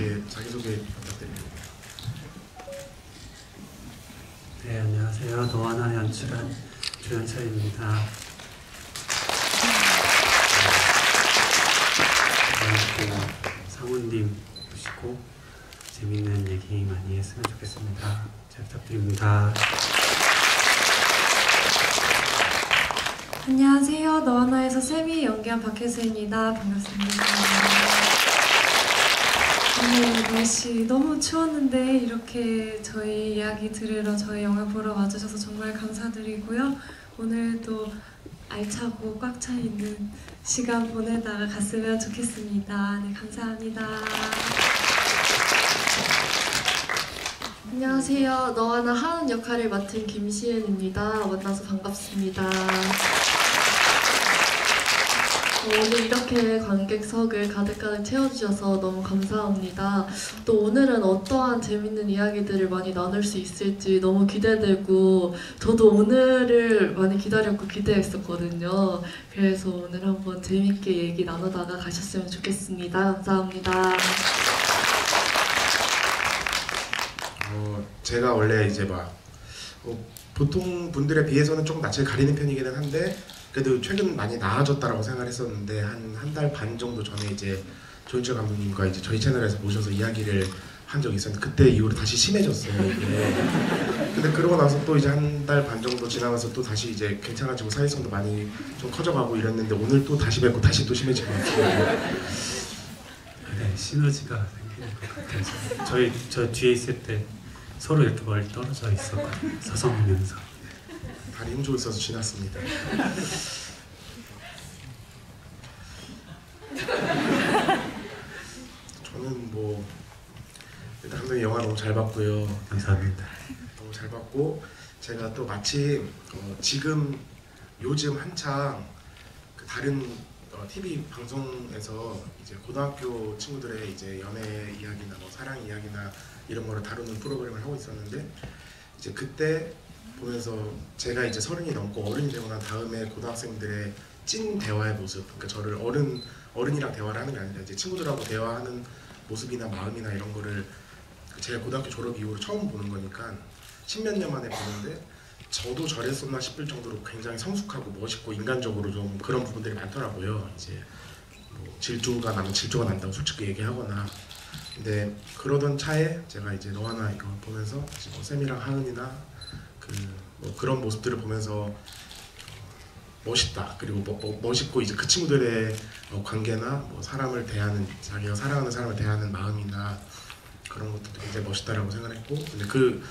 자기소개 부탁드립니다. 네, 안녕하세요. 너와나 연출한 조현철입니다. 상훈님 모시고 재밌는 얘기 많이 했으면 좋겠습니다. 잘 부탁드립니다. 안녕하세요. 너와나에서 세미 연기한 박혜수입니다. 반갑습니다. 오늘 날씨 너무 추웠는데 이렇게 저희 이야기 들으러 저희 영화 보러 와주셔서 정말 감사드리고요. 오늘도 알차고 꽉 차 있는 시간 보내다가 갔으면 좋겠습니다. 네, 감사합니다. 안녕하세요. 너와나 하은 역할을 맡은 김시은입니다. 만나서 반갑습니다. 오늘 이렇게 관객석을 가득가득 채워주셔서 너무 감사합니다. 또 오늘은 어떠한 재밌는 이야기들을 많이 나눌 수 있을지 너무 기대되고 저도 오늘을 많이 기다렸고 기대했었거든요. 그래서 오늘 한번 재밌게 얘기 나누다가 가셨으면 좋겠습니다. 감사합니다. 제가 원래 이제 보통 분들에 비해서는 조금 낯을 가리는 편이기는 한데 그래도 최근 많이 나아졌다라고 생각을 했었는데 한 달 반 정도 전에 이제 조현철 감독님과 이제 저희 채널에서 모셔서 이야기를 한 적이 있었는데 그때 이후로 다시 심해졌어요. 이게. 근데 그러고 나서 또 이제 한 달 반 정도 지나면서 또 다시 이제 괜찮아지고 사회성도 많이 좀 커져가고 이랬는데 오늘 또 다시 뵙고 다시 또 심해진 것 같아요. 네, 시너지가 생기는 것 같아서 저 뒤에 있을 때 서로 이렇게 멀리 떨어져 있었거든요. 서성이면서. 다리 힘 좋을 써서 지났습니다. 저는 일단 감독님 영화 너무 잘 봤고요. 감사합니다. 너무 잘 봤고 제가 또 마침 요즘 한창 그 다른 TV 방송에서 이제 고등학교 친구들의 이제 연애 이야기나 사랑 이야기나 이런 거를 다루는 프로그램을 하고 있었는데 이제 그때 보면서 제가 이제 30이 넘고 어른이 되고 난 다음에 고등학생들의 찐 대화의 모습, 그러니까 저를 어른이랑 대화를 하는 게 아니라 이제 친구들하고 대화하는 모습이나 마음이나 이런 거를 제가 고등학교 졸업 이후로 처음 보는 거니까 십몇 년 만에 보는데 저도 저랬었나 싶을 정도로 굉장히 성숙하고 멋있고 인간적으로 좀 그런 부분들이 많더라고요. 이제 질투가 난다고 솔직히 얘기하거나. 근데 그러던 차에 제가 이제 너와나 이거 보면서 쌤이랑 하은이나 그런 모습들을 보면서 멋있다. 그리고 멋있고 이제 그 친구들의 관계나 사람을 대하는 자기가 사랑하는 사람을 대하는 마음이나 그런 것들도 굉장히 멋있다라고 생각했고 근데 그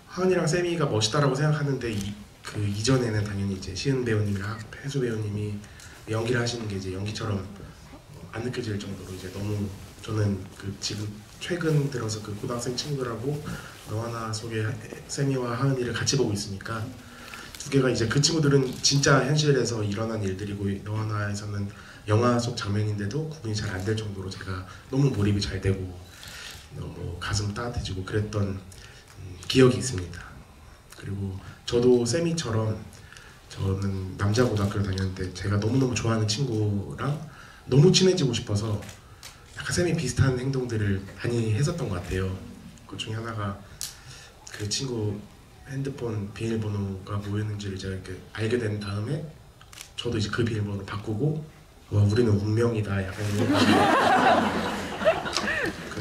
하은이랑 쌤이가 멋있다라고 생각하는데 그 이전에는 당연히 이제 시은 배우님이랑 혜수 배우님이 연기를 하시는 게 이제 연기처럼 안 느껴질 정도로 이제 너무 저는 지금 최근 들어서 그 고등학생 친구들하고 너와나 속의 쌤이와 하은이를 같이 보고 있으니까 두 개가 이제 그 친구들은 진짜 현실에서 일어난 일들이고 너와나에서는 영화 속 장면인데도 구분이 잘 안 될 정도로 제가 너무 몰입이 잘 되고 너무 가슴 따뜻해지고 그랬던 기억이 있습니다. 그리고 저도 쌤이처럼 저는 남자 고등학교를 다녔는데 제가 너무너무 좋아하는 친구랑 너무 친해지고 싶어서 약간 쌤이 비슷한 행동들을 많이 했었던 것 같아요. 그 중에 하나가 그 친구 핸드폰 비밀번호가 뭐였는지를 제가 이렇게 알게 된 다음에 저도 이제 그 비밀번호를 바꾸고 와 우리는 운명이다 약간 이런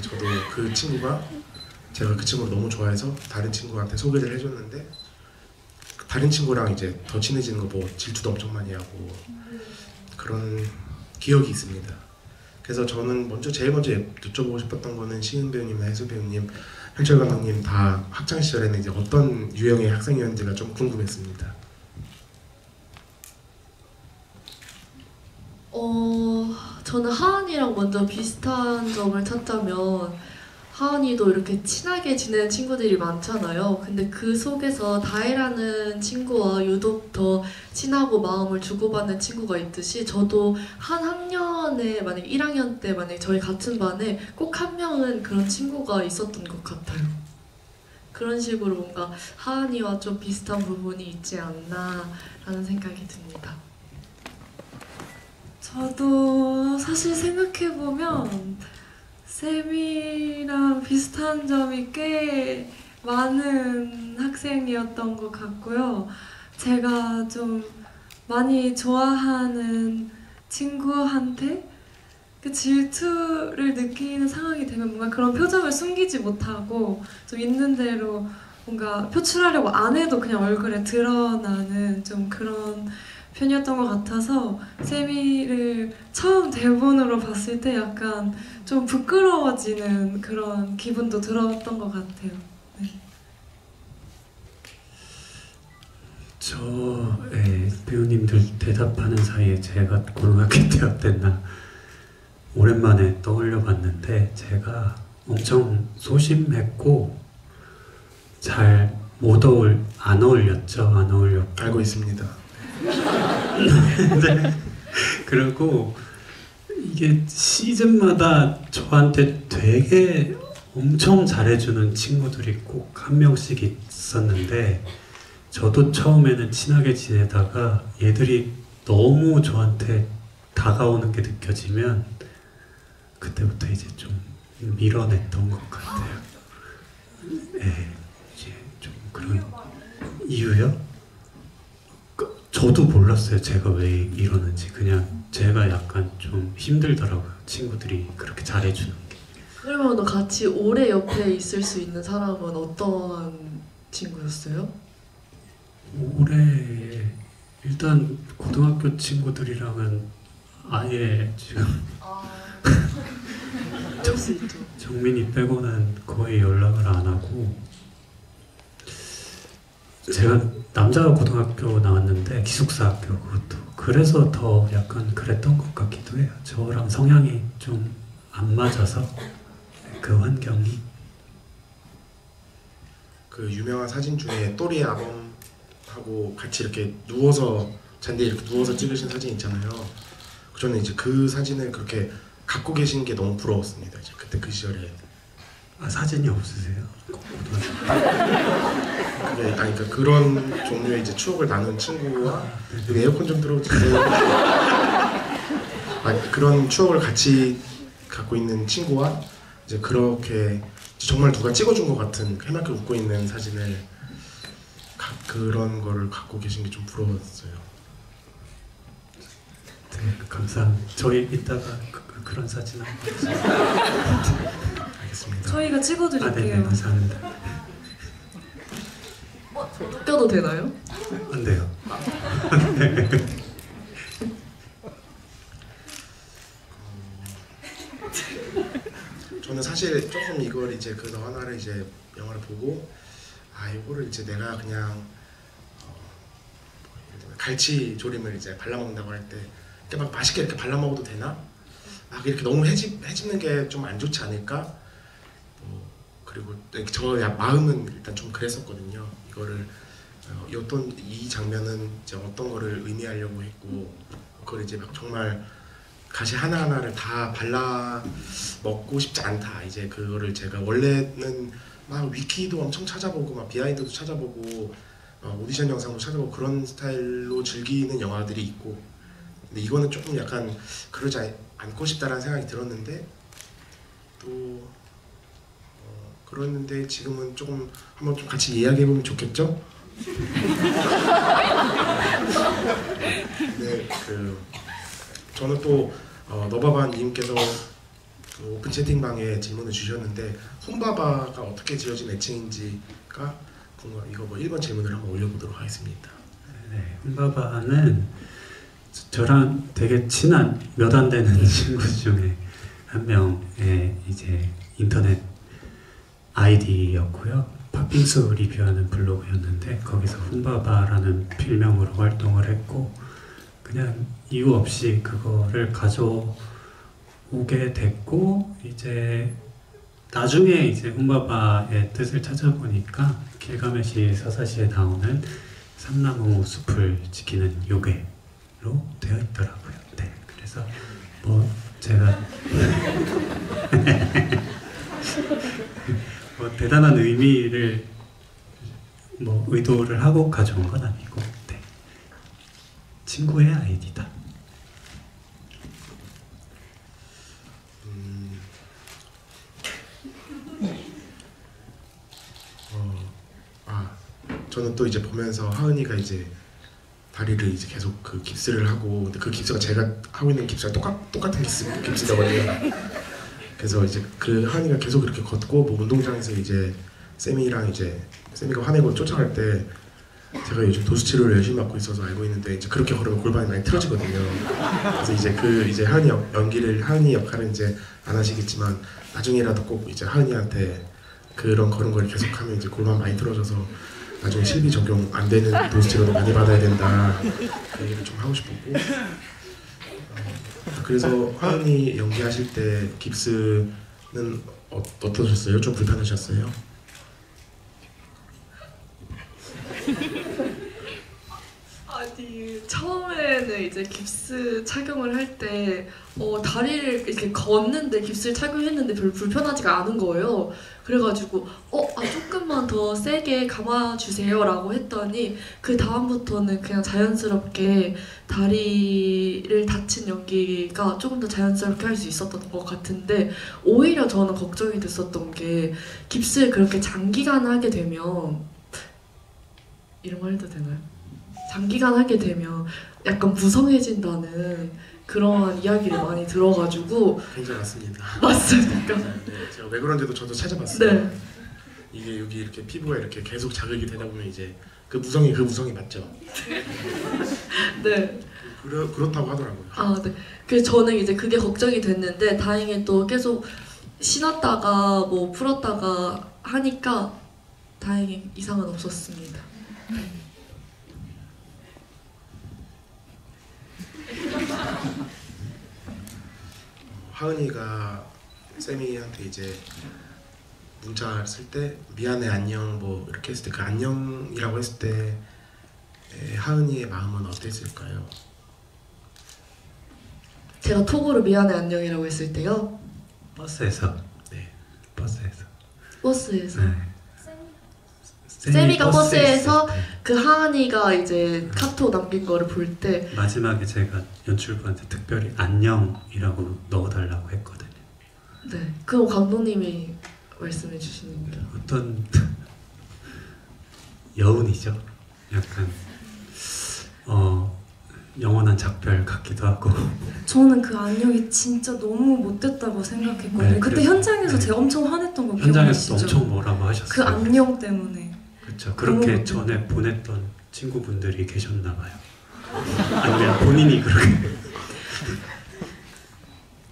저도 그 친구가 제가 그 친구를 너무 좋아해서 다른 친구한테 소개를 해줬는데 다른 친구랑 이제 더 친해지는 거 보고 질투도 엄청 많이 하고 그런 기억이 있습니다. 그래서 저는 제일 먼저 여쭤보고 싶었던 거는 시은 배우님이나 혜수 배우님, 현철 감독님 다 학창 시절에는 이제 어떤 유형의 학생이었는지가 좀 궁금했습니다. 저는 하은이랑 먼저 비슷한 점을 찾자면 하은이도 이렇게 친하게 지내는 친구들이 많잖아요. 근데 그 속에서 다혜라는 친구와 유독 더 친하고 마음을 주고받는 친구가 있듯이 저도 한 학년에 만약 1학년 때 만약 저희 같은 반에 꼭 한 명은 그런 친구가 있었던 것 같아요. 그런 식으로 뭔가 하은이와 좀 비슷한 부분이 있지 않나 라는 생각이 듭니다. 저도 사실 생각해보면 쌤이랑 비슷한 점이 꽤 많은 학생이었던 것 같고요. 제가 좀 많이 좋아하는 친구한테 그 질투를 느끼는 상황이 되면 뭔가 그런 표정을 숨기지 못하고 좀 있는 대로 뭔가 표출하려고 안 해도 그냥 얼굴에 드러나는 좀 그런 편이었던 것 같아서 세미를 처음 대본으로 봤을 때 약간 좀 부끄러워지는 그런 기분도 들었던 것 같아요. 네. 배우님들 대답하는 사이에 제가 고등학교 때 어땠나 오랜만에 떠올려 봤는데 제가 엄청 소심했고 잘 안 어울렸죠. 안 어울렸고 알고 있습니다. 네. 그리고 이게 시즌마다 저한테 되게 엄청 잘해주는 친구들이 꼭 한 명씩 있었는데 저도 처음에는 친하게 지내다가 얘들이 너무 저한테 다가오는 게 느껴지면 그때부터 이제 좀 밀어냈던 것 같아요. 네, 이제 좀 그런 이유요? 저도 몰랐어요. 제가 왜 이러는지. 그냥 제가 약간 좀 힘들더라고요. 친구들이 그렇게 잘해주는 게. 그러면 같이 오래 옆에 있을 수 있는 사람은 어떤 친구였어요? 올해 일단 고등학교 친구들이랑은 아예 지금 그럴 수 있죠. 정민이 빼고는 거의 연락을 안 하고 제가 남자 고등학교 나왔는데 기숙사 학교 그것도 그래서 더 약간 그랬던 것 같기도 해요. 저랑 성향이 좀 안 맞아서 그 환경이 그 유명한 사진 중에 또리 아범하고 같이 이렇게 누워서 잔디에 이렇게 누워서 찍으신 사진 있잖아요. 저는 이제 그 사진을 그렇게 갖고 계신 게 너무 부러웠습니다. 이제 그때 그 시절에. 사진이 없으세요? 네, 그러니까 그런 종류의 이제 추억을 나눈 친구와 여기 에어컨 좀 들어주세요. 그런 추억을 같이 갖고 있는 친구와 이제 그렇게 정말 누가 찍어준 것 같은 해맑게 웃고 있는 사진을 그런 거를 갖고 계신 게 좀 부러웠어요. 네, 감사합니다. 저희 이따가 그런 사진 한번 알겠습니다. 저희가 찍어드릴게요. 네, 감사합니다. 저도 껴도 되나요? 안 돼요. 저는 사실 조금 이걸 이제 그 너 하나를 이제 영화를 보고 이거를 이제 내가 그냥 갈치 조림을 이제 발라 먹는다고 할 때 이렇게 막 맛있게 이렇게 발라 먹어도 되나? 이렇게 너무 해집는 게 좀 안 좋지 않을까? 그리고 저 마음은 일단 좀 그랬었거든요. 이거를 이 장면은 이제 어떤 거를 의미하려고 했고 그걸 이제 막 정말 가시 하나하나를 다 발라 먹고 싶지 않다. 이제 그거를 제가 원래는 막 위키도 엄청 찾아보고 막 비하인드도 찾아보고 오디션 영상도 찾아보고 그런 스타일로 즐기는 영화들이 있고 근데 이거는 조금 약간 그러지 않고 싶다라는 생각이 들었는데 또 그랬는데 지금은 조금 한번 좀 같이 이야기해보면 좋겠죠? 네, 저는 또 너바바님께서 그 오픈 채팅방에 질문을 주셨는데 홈바바가 어떻게 지어진 애칭인지가 이거 1번 질문을 한번 올려보도록 하겠습니다. 네, 홈바바는 저랑 되게 친한 몇 안 되는 친구 중에 한 명의 이제 인터넷 아이디였고요. 팥빙수 리뷰하는 블로그였는데 거기서 홈바바라는 필명으로 활동을 했고 그냥 이유 없이 그거를 가져오게 됐고 이제 나중에 이제 홈바바의 뜻을 찾아보니까 길가메시 서사시에 나오는 삼나무 숲을 지키는 요괴로 되어 있더라고요. 네, 그래서 뭐 제가 뭐 대단한 의미를 뭐 의도를 하고 가져온 건 아니고 네. 친구의 아이디다. 저는 또 이제 보면서 하은이가 이제 다리를 이제 계속 그 깁스를 하고, 근데 그 깁스가 제가 하고 있는 깁스가 똑같은 깁스더거든요. 그래서 이제 그 하은이가 계속 이렇게 걷고, 뭐 운동장에서 이제 쌤이랑 이제 쌤이가 화내고 쫓아갈 때 제가 요즘 도수 치료를 열심히 맡고 있어서 알고 있는데, 이제 그렇게 걸으면 골반이 많이 틀어지거든요. 그래서 이제 하은이 하은이 역할은 이제 안 하시겠지만 나중에라도 꼭 이제 하은이한테 그런 걸음걸이 계속하면 이제 골반 많이 틀어져서 나중에 실비 적용 안 되는 도수 치료도 많이 받아야 된다, 그 얘기를 좀 하고 싶었고, 그래서 하은이 연기하실 때 깁스는 어떠셨어요? 좀 불편하셨어요? 아니, 처음에는 이제 깁스 착용을 할 때 다리를 이렇게 걷는데 깁스를 착용했는데 별로 불편하지가 않은 거예요. 그래가지고 조금만 더 세게 감아주세요 라고 했더니 그 다음부터는 그냥 자연스럽게 다리를 다친 연기가 조금 더 자연스럽게 할 수 있었던 것 같은데, 오히려 저는 걱정이 됐었던 게 깁스를 그렇게 장기간 하게 되면, 이런 말 해도 되나요? 장기간 하게 되면 약간 무성해진다는 그런 이야기를 많이 들어가지고. 굉장히 맞습니다. 맞습니까? 네, 제가 왜 그런지도 저도 찾아봤어요. 네. 이게 여기 이렇게 피부가 이렇게 계속 자극이 되다 보면 이제 그 무성이 맞죠? 네. 그렇다고 하더라고요. 네. 그래서 저는 이제 그게 걱정이 됐는데, 다행히 또 계속 신었다가 뭐 풀었다가 하니까 다행히 이상은 없었습니다. 하은이가 쌤이한테 이제 문자 쓸 때 미안해 안녕 뭐 이렇게 했을 때, 그 안녕이라고 했을 때 하은이의 마음은 어땠을까요? 제가 톡으로 미안해 안녕이라고 했을 때요? 버스에서. 네. 버스에서. 네. 쌤이가 버스에서 있을 때. 그 하은이가 이제 카톡 남긴 거를 볼 때, 마지막에 제가 연출부한테 특별히 안녕이라고 넣어달라고 했거든요. 네, 그거 감독님이 말씀해 주시는 게. 어떤 여운이죠. 약간 영원한 작별 같기도 하고. 저는 그 안녕이 진짜 너무 못됐다고 생각했거든요. 네, 그때 그래서- 현장에서 네. 제가 엄청 화냈던 거 현장에서 기억나시죠? 엄청 뭐라고 하셨어요. 그 안녕 때문에. 그렇죠. 그렇게 너무 전에 보냈던 친구분들이 계셨나 봐요. 아니면 본인이 그렇게.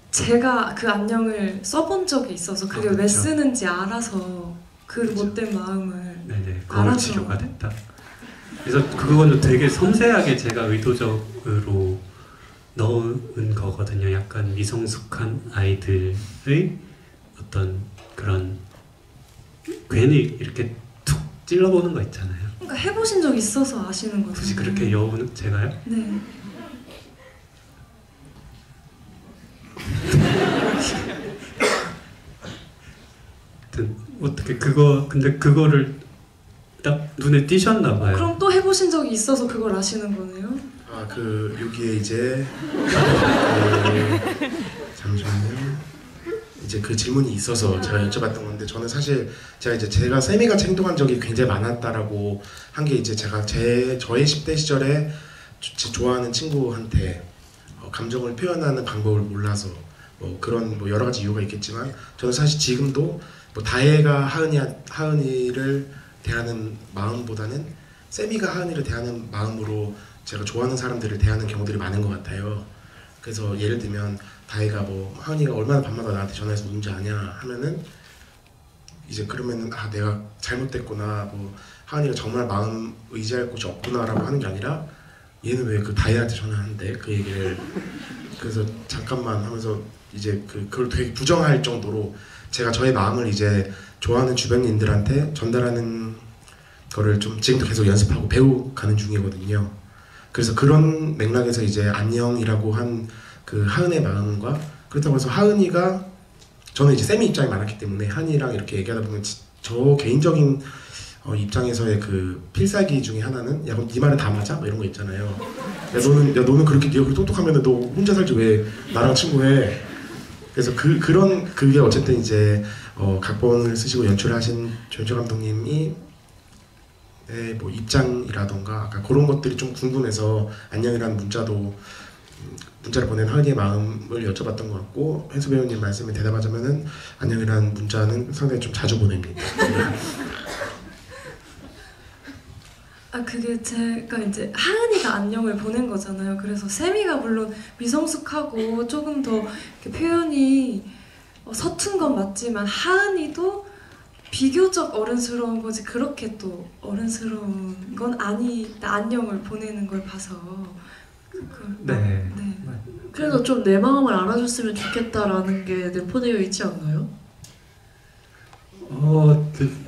제가 그 안녕을 써본 적이 있어서 그게 왜 그렇죠. 쓰는지 알아서 그 그렇죠. 못된 마음을. 네네, 거울 알아서. 치료가 됐다. 그래서 그거는 되게 섬세하게 제가 의도적으로 넣은 거거든요. 약간 미성숙한 아이들의 어떤 그런 괜히 이렇게 툭 찔러보는 거 있잖아요. 그러니까 해보신 적 있어서 아시는 거죠. 굳이 그렇게 여우는 제가요? 네. 하여튼 어떻게 근데 그거를 딱 눈에 띄셨나 봐요. 그럼 또 해보신 적이 있어서 그걸 아시는 거네요? 여기에 이제 잠시만요. 이제 그 질문이 있어서 제가 여쭤봤던 건데, 저는 사실 제가 쌤이가 행동한 적이 굉장히 많았다라고 한 게, 이제 제가 저의 10대 시절에 좋아하는 친구한테 감정을 표현하는 방법을 몰라서, 뭐 그런 뭐 여러 가지 이유가 있겠지만, 저는 사실 지금도 뭐 다혜가 하은이를 대하는 마음보다는 쌤이가 하은이를 대하는 마음으로 제가 좋아하는 사람들을 대하는 경우들이 많은 것 같아요. 그래서 예를 들면 다혜가 뭐 하은이가 얼마나 밤마다 나한테 전화해서 문제 아냐 하면은, 이제 그러면은 내가 잘못됐구나, 뭐 하은이가 정말 마음 의지할 곳이 없구나라고 하는 게 아니라, 얘는 왜 그 다혜한테 전화하는데 그 얘기를, 그래서 잠깐만 하면서 이제 그걸 되게 부정할 정도로 제가 저의 마음을 이제 좋아하는 주변인들한테 전달하는 거를 좀 지금도 계속 연습하고 배워가는 중이거든요. 그래서 그런 맥락에서 이제 안녕이라고 한 그 하은의 마음과, 그렇다고 해서 하은이가, 저는 이제 쌤이 입장이 많았기 때문에 하은이랑 이렇게 얘기하다 보면 저 개인적인 입장에서의 그 필살기 중에 하나는, 야 그럼 네 말은 다 맞아? 뭐 이런 거 있잖아요. 너는 그렇게 네가 그렇게 똑똑하면 너 혼자 살지 왜 나랑 친구해? 그래서 그게 어쨌든 이제 각본을 쓰시고 연출하신 조연출 감독님이 뭐 입장이라던가 아까 그런 것들이 좀 궁금해서 안녕이라는 문자를 보낸 하은이의 마음을 여쭤봤던 것 같고, 현수 배우님 말씀에 대답하자면은 안녕이라는 문자는 상당히 좀 자주 보냅니다. 그게 제가 이제 하은이가 안녕을 보낸 거잖아요. 그래서 세미가 물론 미성숙하고 조금 더 이렇게 표현이 서툰 건 맞지만 하은이도 비교적 어른스러운 거지 그렇게 또 어른스러운 건 아니다. 안녕을 보내는 걸 봐서 네. 그래도 좀 내 마음을 알아줬으면 좋겠다라는 게 내포되어 있지 않나요?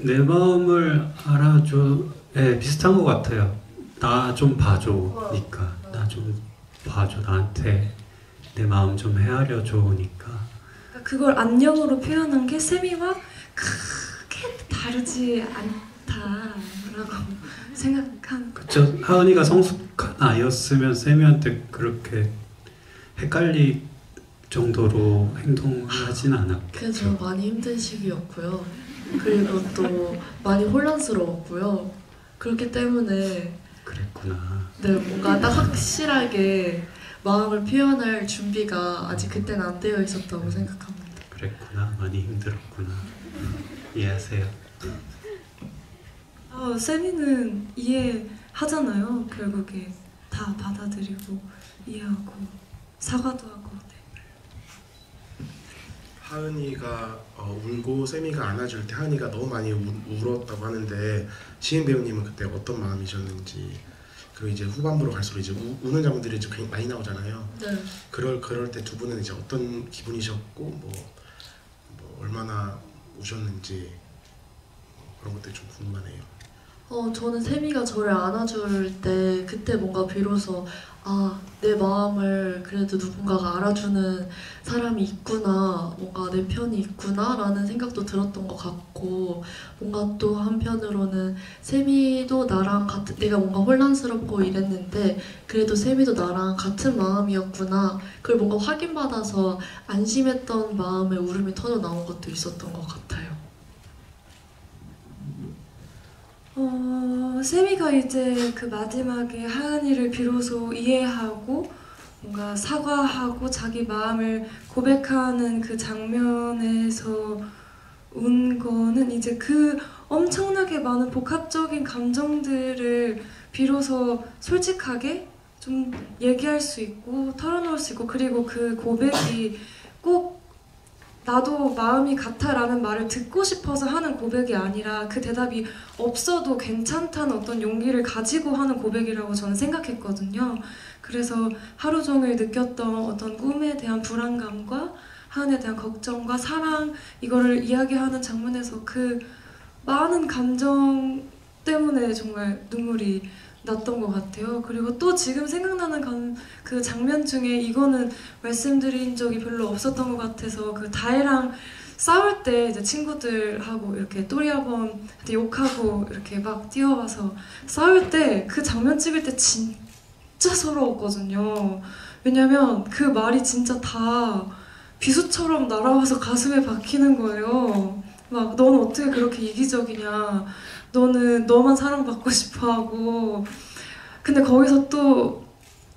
내 마음을 알아줘. 네, 비슷한 것 같아요. 나 좀 봐줘니까. 나 좀 봐줘. 나한테 내 마음 좀 헤아려 줘니까. 그걸 안녕으로 표현한 게 세미와 크게 다르지 않다라고 생각한. 그쵸. 하은이가 성숙한 아이였으면 세미한테 그렇게 헷갈릴 정도로 행동을 하진 않았겠죠. 그래서 많이 힘든 시기였고요. 그리고 또 많이 혼란스러웠고요. 그렇기 때문에 그랬구나. 네, 뭔가 딱 확실하게 마음을 표현할 준비가 아직 그때는 안 되어 있었다고 생각합니다. 그랬구나. 많이 힘들었구나. 이해하세요. 세미는 이해하잖아요. 결국에 다 받아들이고 이해하고 사과도 하고. 하은이가 울고 세미가 안아줄 때 하은이가 너무 많이 울었다고 하는데, 시인 배우님은 그때 어떤 마음이셨는지, 그리고 이제 후반부로 갈수록 이제 우는 장면들이 좀 굉장히 많이 나오잖아요. 네. 그럴 때 두 분은 이제 어떤 기분이셨고 뭐 얼마나 우셨는지 그런 것들이 좀 궁금하네요. 저는 세미가 저를 안아줄 때 그때 뭔가 비로소 내 마음을 그래도 누군가가 알아주는 사람이 있구나, 뭔가 내 편이 있구나 라는 생각도 들었던 것 같고, 뭔가 또 한편으로는 세미도 나랑 같은, 내가 뭔가 혼란스럽고 이랬는데 그래도 세미도 나랑 같은 마음이었구나, 그걸 뭔가 확인받아서 안심했던 마음에 울음이 터져 나온 것도 있었던 것 같아요. 세미가 이제 그 마지막에 하은이를 비로소 이해하고 뭔가 사과하고 자기 마음을 고백하는 그 장면에서 운 거는 이제 그 엄청나게 많은 복합적인 감정들을 비로소 솔직하게 좀 얘기할 수 있고 털어놓을 수 있고, 그리고 그 고백이 꼭 나도 마음이 같아 라는 말을 듣고 싶어서 하는 고백이 아니라 그 대답이 없어도 괜찮다는 어떤 용기를 가지고 하는 고백이라고 저는 생각했거든요. 그래서 하루 종일 느꼈던 어떤 꿈에 대한 불안감과 하은에 대한 걱정과 사랑, 이거를 이야기하는 장면에서 그 많은 감정 때문에 정말 눈물이 났던 것 같아요. 그리고 또 지금 생각나는 그 장면 중에 이거는 말씀드린 적이 별로 없었던 것 같아서, 그 다혜랑 싸울 때 이제 친구들하고 이렇게 또리아범한테 욕하고 이렇게 막 뛰어와서 싸울 때 그 장면 찍을 때 진짜 서러웠거든요. 왜냐면 그 말이 진짜 다 비수처럼 날아와서 가슴에 박히는 거예요. 막 넌 어떻게 그렇게 이기적이냐, 너는 너만 사랑받고 싶어하고. 근데 거기서 또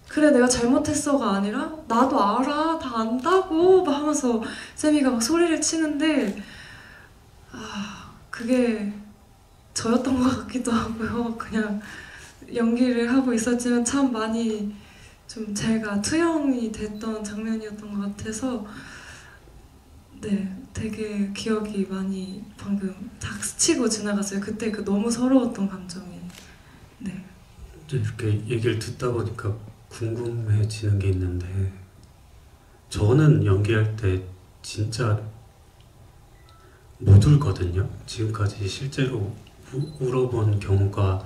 그래 내가 잘못했어가 아니라 나도 알아, 다 안다고 막 하면서 세미가 막 소리를 치는데 그게 저였던 것 같기도 하고요. 그냥 연기를 하고 있었지만 참 많이 좀 제가 투영이 됐던 장면이었던 것 같아서 네, 되게 기억이 많이 방금 탁 스치고 지나갔어요. 그때 그 너무 서러웠던 감정이. 네. 이렇게 얘기를 듣다 보니까 궁금해지는 게 있는데, 저는 연기할 때 진짜 못 울거든요. 지금까지 실제로 울어본 경우가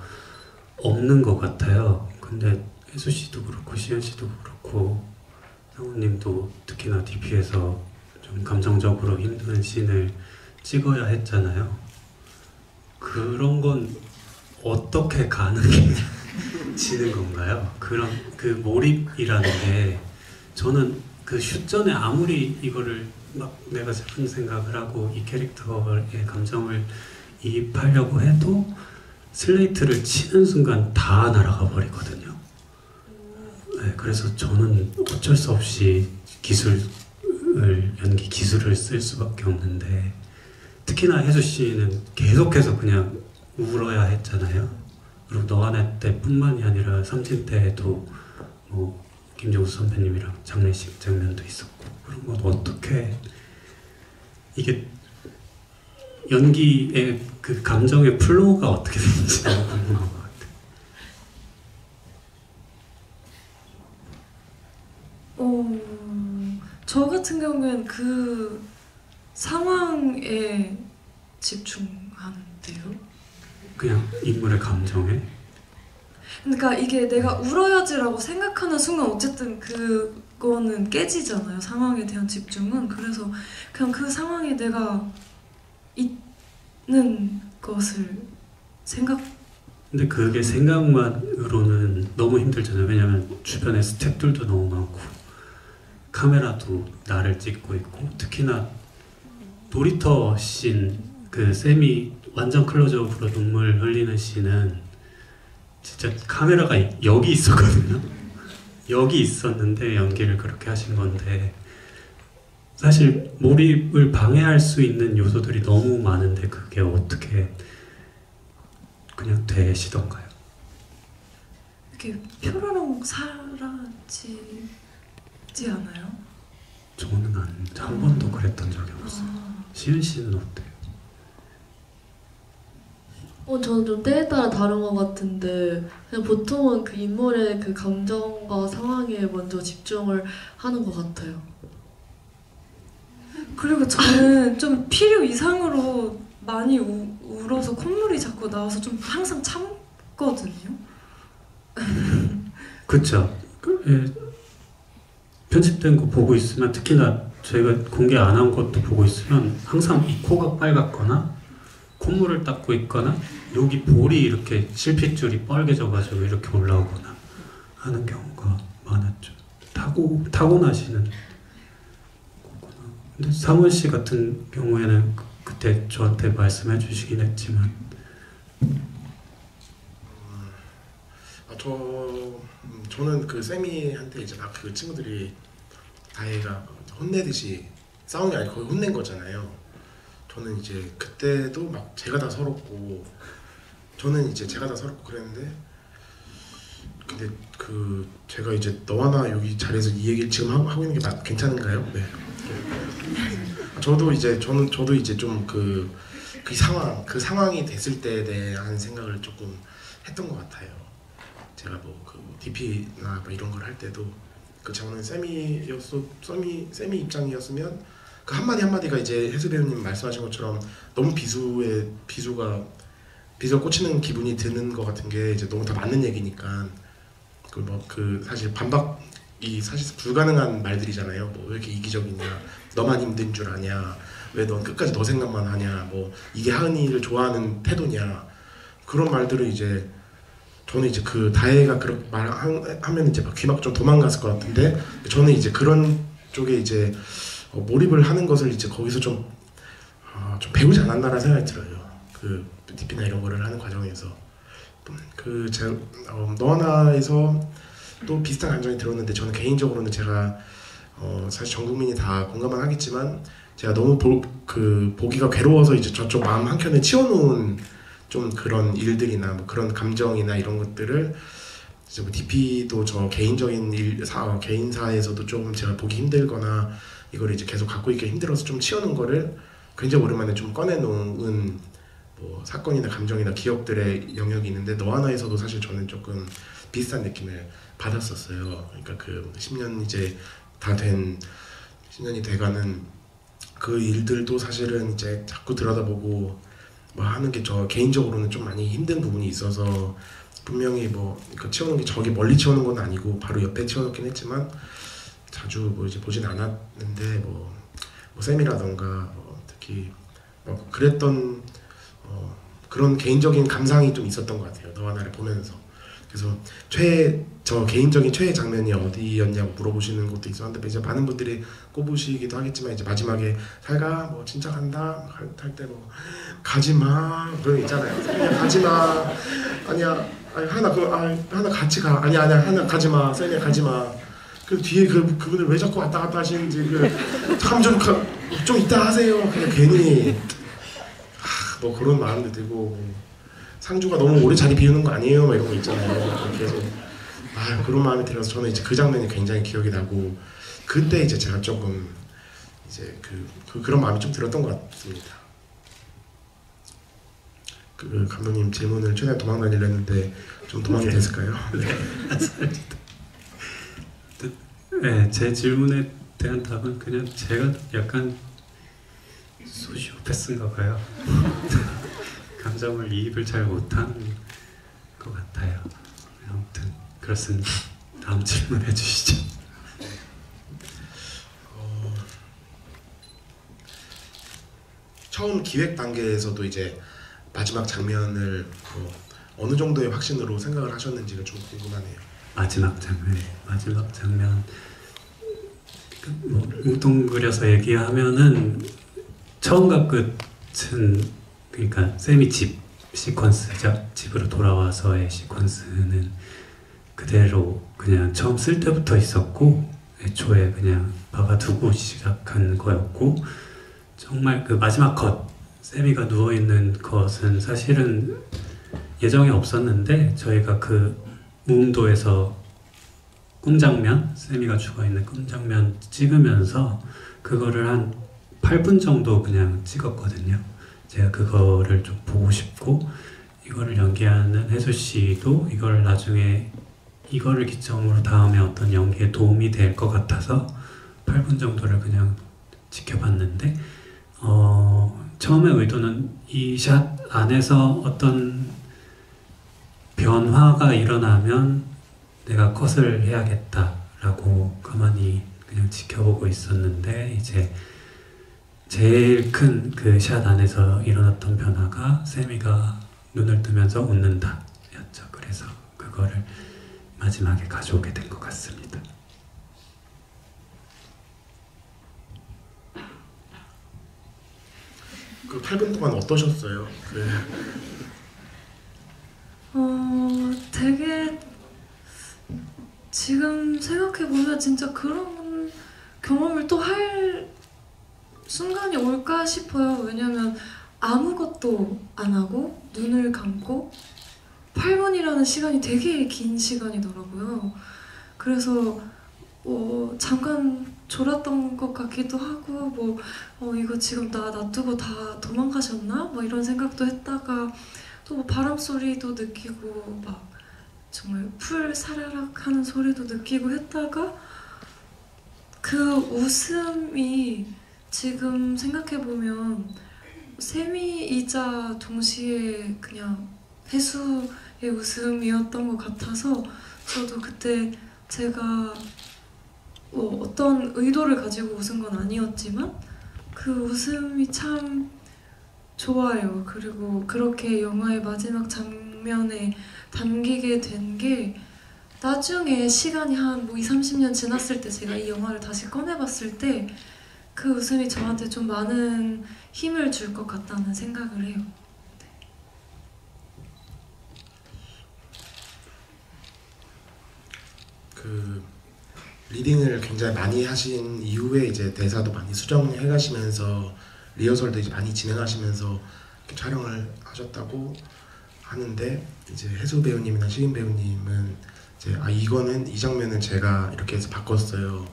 없는 것 같아요. 근데 혜수 씨도 그렇고 시현 씨도 그렇고 상우님도 특히나 DP에서 좀 감정적으로 힘든 씬을 찍어야 했잖아요. 그런 건 어떻게 가능해지는 건가요? 그런 그 몰입이라는 게, 저는 그 슛 전에 아무리 이거를 막 내가 슬픈 생각을 하고 이 캐릭터의 감정을 이입하려고 해도 슬레이트를 치는 순간 다 날아가 버리거든요. 네, 그래서 저는 어쩔 수 없이 연기 기술을 쓸 수밖에 없는데, 특히나 혜수 씨는 계속해서 그냥 울어야 했잖아요. 그리고 너와 나 때뿐만이 아니라 삼진 때에도 뭐 김종수 선배님이랑 장례식 장면도 있었고, 그런 건 어떻게 이게 연기의 그 감정의 플로우가 어떻게 되는지 너무 궁금한 것 같아요. 저 같은 경우엔 그 상황에 집중하는데요. 그냥 인물의 감정에? 그러니까 이게 내가 울어야지라고 생각하는 순간 어쨌든 그거는 깨지잖아요. 상황에 대한 집중은. 그래서 그냥 그 상황에 내가 있는 것을 생각. 근데 그게 생각만으로는 너무 힘들잖아요. 왜냐면 주변에 스태프들도 너무 많고 카메라도 나를 찍고 있고, 특히나 놀이터 씬, 그 쌤이 완전 클로즈업으로 눈물 흘리는 씬은 진짜 카메라가 여기 있었거든요. 여기 있었는데 연기를 그렇게 하신 건데, 사실 몰입을 방해할 수 있는 요소들이 너무 많은데 그게 어떻게 그냥 되시던가요? 이렇게 표로롱 사라지지 않아요? 저는 한 번도 그랬던 적이 없어요. 시은 씨는 어때요? 저는 좀 때에 따라 다른 것 같은데, 그냥 보통은 그 인물의 그 감정과 상황에 먼저 집중을 하는 것 같아요. 그리고 저는 좀 필요 이상으로 많이 울어서 콧물이 자꾸 나와서 좀 항상 참거든요. 그쵸. 편집된 거 보고 있으면, 특히나 저희가 공개 안 한 것도 보고 있으면 항상 이 코가 빨갛거나 콧물을 닦고 있거나 여기 볼이 이렇게 실핏줄이 빨개져가지고 이렇게 올라오거나 하는 경우가 많았죠. 타고나시는 거구나. 근데 상원 씨 같은 경우에는 그때 저한테 말씀해 주시긴 했지만, 저는 그 세미한테 이제 막 그 친구들이 다혜가 혼내듯이 싸운 게 아니고 거의 혼낸 거잖아요. 저는 이제 그때도 막 제가 다 서럽고, 저는 이제 제가 다 서럽고 그랬는데, 근데 그 제가 이제 너와 나 여기 자리에서 이 얘기를 지금 하고 있는 게 괜찮은가요? 네. 저도 이제 좀 그 상황이 됐을 때에 대한 생각을 조금 했던 것 같아요. 제가 뭐 그 DP나 뭐 이런 걸 할 때도 그 장면 세미 입장이었으면 그 한마디 한마디가 이제 혜수 배우님 말씀하신 것처럼 너무 비수가 꽂히는 기분이 드는 것 같은 게 이제 너무 다 맞는 얘기니까, 사실 반박이 사실 불가능한 말들이잖아요. 뭐 왜 이렇게 이기적이냐, 너만 힘든 줄 아냐, 왜 넌 끝까지 너 생각만 하냐, 뭐 이게 하은이를 좋아하는 태도냐, 그런 말들을 이제 저는 이제 그 다혜가 그렇게 말하면 이제 막 귀 막 좀 도망갔을 것 같은데, 저는 이제 그런 쪽에 이제 몰입을 하는 것을 이제 거기서 좀 배우지 않았나라는 생각이 들어요. 그 DP나 이런 거를 하는 과정에서 너와 나에서 또 비슷한 감정이 들었는데, 저는 개인적으로는 제가 사실 전 국민이 다 공감은 하겠지만 제가 너무 보기가 괴로워서 이제 저쪽 마음 한켠에 치워놓은 좀 그런 일들이나 뭐 그런 감정이나 이런 것들을 이제 뭐 DP도 저 개인적인 개인사에서도 조금 제가 보기 힘들거나 이걸 이제 계속 갖고 있기 힘들어서 좀 치우는 거를 굉장히 오랜만에 좀 꺼내놓은 뭐 사건이나 감정이나 기억들의 영역이 있는데, 너와 나에서도 사실 저는 조금 비슷한 느낌을 받았었어요. 그러니까 그 10년 이제 다 된 10년이 돼가는 그 일들도 사실은 이제 자꾸 들여다보고 뭐 하는 게 저 개인적으로는 좀 많이 힘든 부분이 있어서, 분명히 뭐 치우는 게 저기 멀리 치우는 건 아니고 바로 옆에 치워놓긴 했지만 자주 뭐 이제 보진 않았는데, 뭐 쌤이라던가 특히 뭐 그랬던 그런 개인적인 감상이 좀 있었던 것 같아요. 너와 나를 보면서. 그래서 저 개인적인 최애 장면이 어디였냐고 물어보시는 것도 있었는데 이제 많은 분들이 꼽으시기도 하겠지만 이제 마지막에 살가 뭐 진짜 간다 할 때 뭐 가지마 그런 거 있잖아요. 그냥 가지마 아니야 아니 하나 같이 가 아니야 하나 가지마 쌤이 가지마. 그 뒤에 그분을 왜 자꾸 왔다 갔다 하시는지 좀 이따 하세요. 그냥 괜히 뭐 그런 마음도 들고 뭐 상주가 너무 오래 자리 비우는 거 아니에요? 막 이런 거 있잖아요. 계속 그런 마음이 들어서 저는 이제 그 장면이 굉장히 기억이 나고 그때 이제 제가 조금 이제 그런 마음이 좀 들었던 것 같습니다. 그 감독님 질문을 최대한 도망 다니려 했는데 좀 도망이 됐을까요? 네, 제 질문에 대한 답은 그냥 제가 약간 소시오패스인가 봐요. 감정을 이입을 잘 못하는 것 같아요. 아무튼 그렇습니다. 다음 질문 해주시죠. 처음 기획 단계에서도 이제 마지막 장면을 어느 정도의 확신으로 생각을 하셨는지가 좀 궁금하네요. 마지막 장면 뭐 뭉뚱그려서 얘기하면은 처음과 끝은 그러니까 쌤이 집 시퀀스죠. 집으로 돌아와서의 시퀀스는 그대로 그냥 처음 쓸 때부터 있었고 애초에 그냥 박아두고 시작한 거였고 정말 그 마지막 컷 쌤이가 누워있는 것은 사실은 예정에 없었는데 저희가 그 무음도에서 꿈장면, 쌤이가 죽어있는 꿈장면 찍으면서 그거를 한 8분 정도 그냥 찍었거든요. 제가 그거를 좀 보고 싶고 이거를 연기하는 혜수씨도 이걸 나중에 이거를 기점으로 다음에 어떤 연기에 도움이 될 것 같아서 8분 정도를 그냥 지켜봤는데 처음에 의도는 이 샷 안에서 어떤 변화가 일어나면 내가 컷을 해야겠다라고 가만히 그냥 지켜보고 있었는데 이제 제일 큰 그 샷 안에서 일어났던 변화가 쌤이가 눈을 뜨면서 웃는다 였죠. 그래서 그거를 마지막에 가져오게 된 것 같습니다. 그 8분 동안 어떠셨어요? 되게 지금 생각해보면 진짜 그런 경험을 또 할 순간이 올까 싶어요. 왜냐면 아무것도 안 하고 눈을 감고 8분이라는 시간이 되게 긴 시간이더라고요. 그래서 잠깐 졸았던 것 같기도 하고 이거 지금 나 놔두고 다 도망가셨나? 뭐 이런 생각도 했다가 또 뭐 바람 소리도 느끼고 막 정말 풀 사라락 하는 소리도 느끼고 했다가 그 웃음이 지금 생각해보면 세미이자 동시에 그냥 혜수의 웃음이었던 것 같아서 저도 그때 제가 어떤 의도를 가지고 웃은 건 아니었지만 그 웃음이 참 좋아요. 그리고 그렇게 영화의 마지막 장면에 담기게 된 게 나중에 시간이 한 20-30년 지났을 때 제가 이 영화를 다시 꺼내봤을 때 그 웃음이 저한테 좀 많은 힘을 줄 것 같다는 생각을 해요. 그 리딩을 굉장히 많이 하신 이후에 이제 대사도 많이 수정해 가시면서 리허설도 이제 많이 진행하시면서 이렇게 촬영을 하셨다고 하는데 이제 혜수 배우님이나 시인 배우님은 이제 이거는 이 장면은 제가 이렇게 해서 바꿨어요.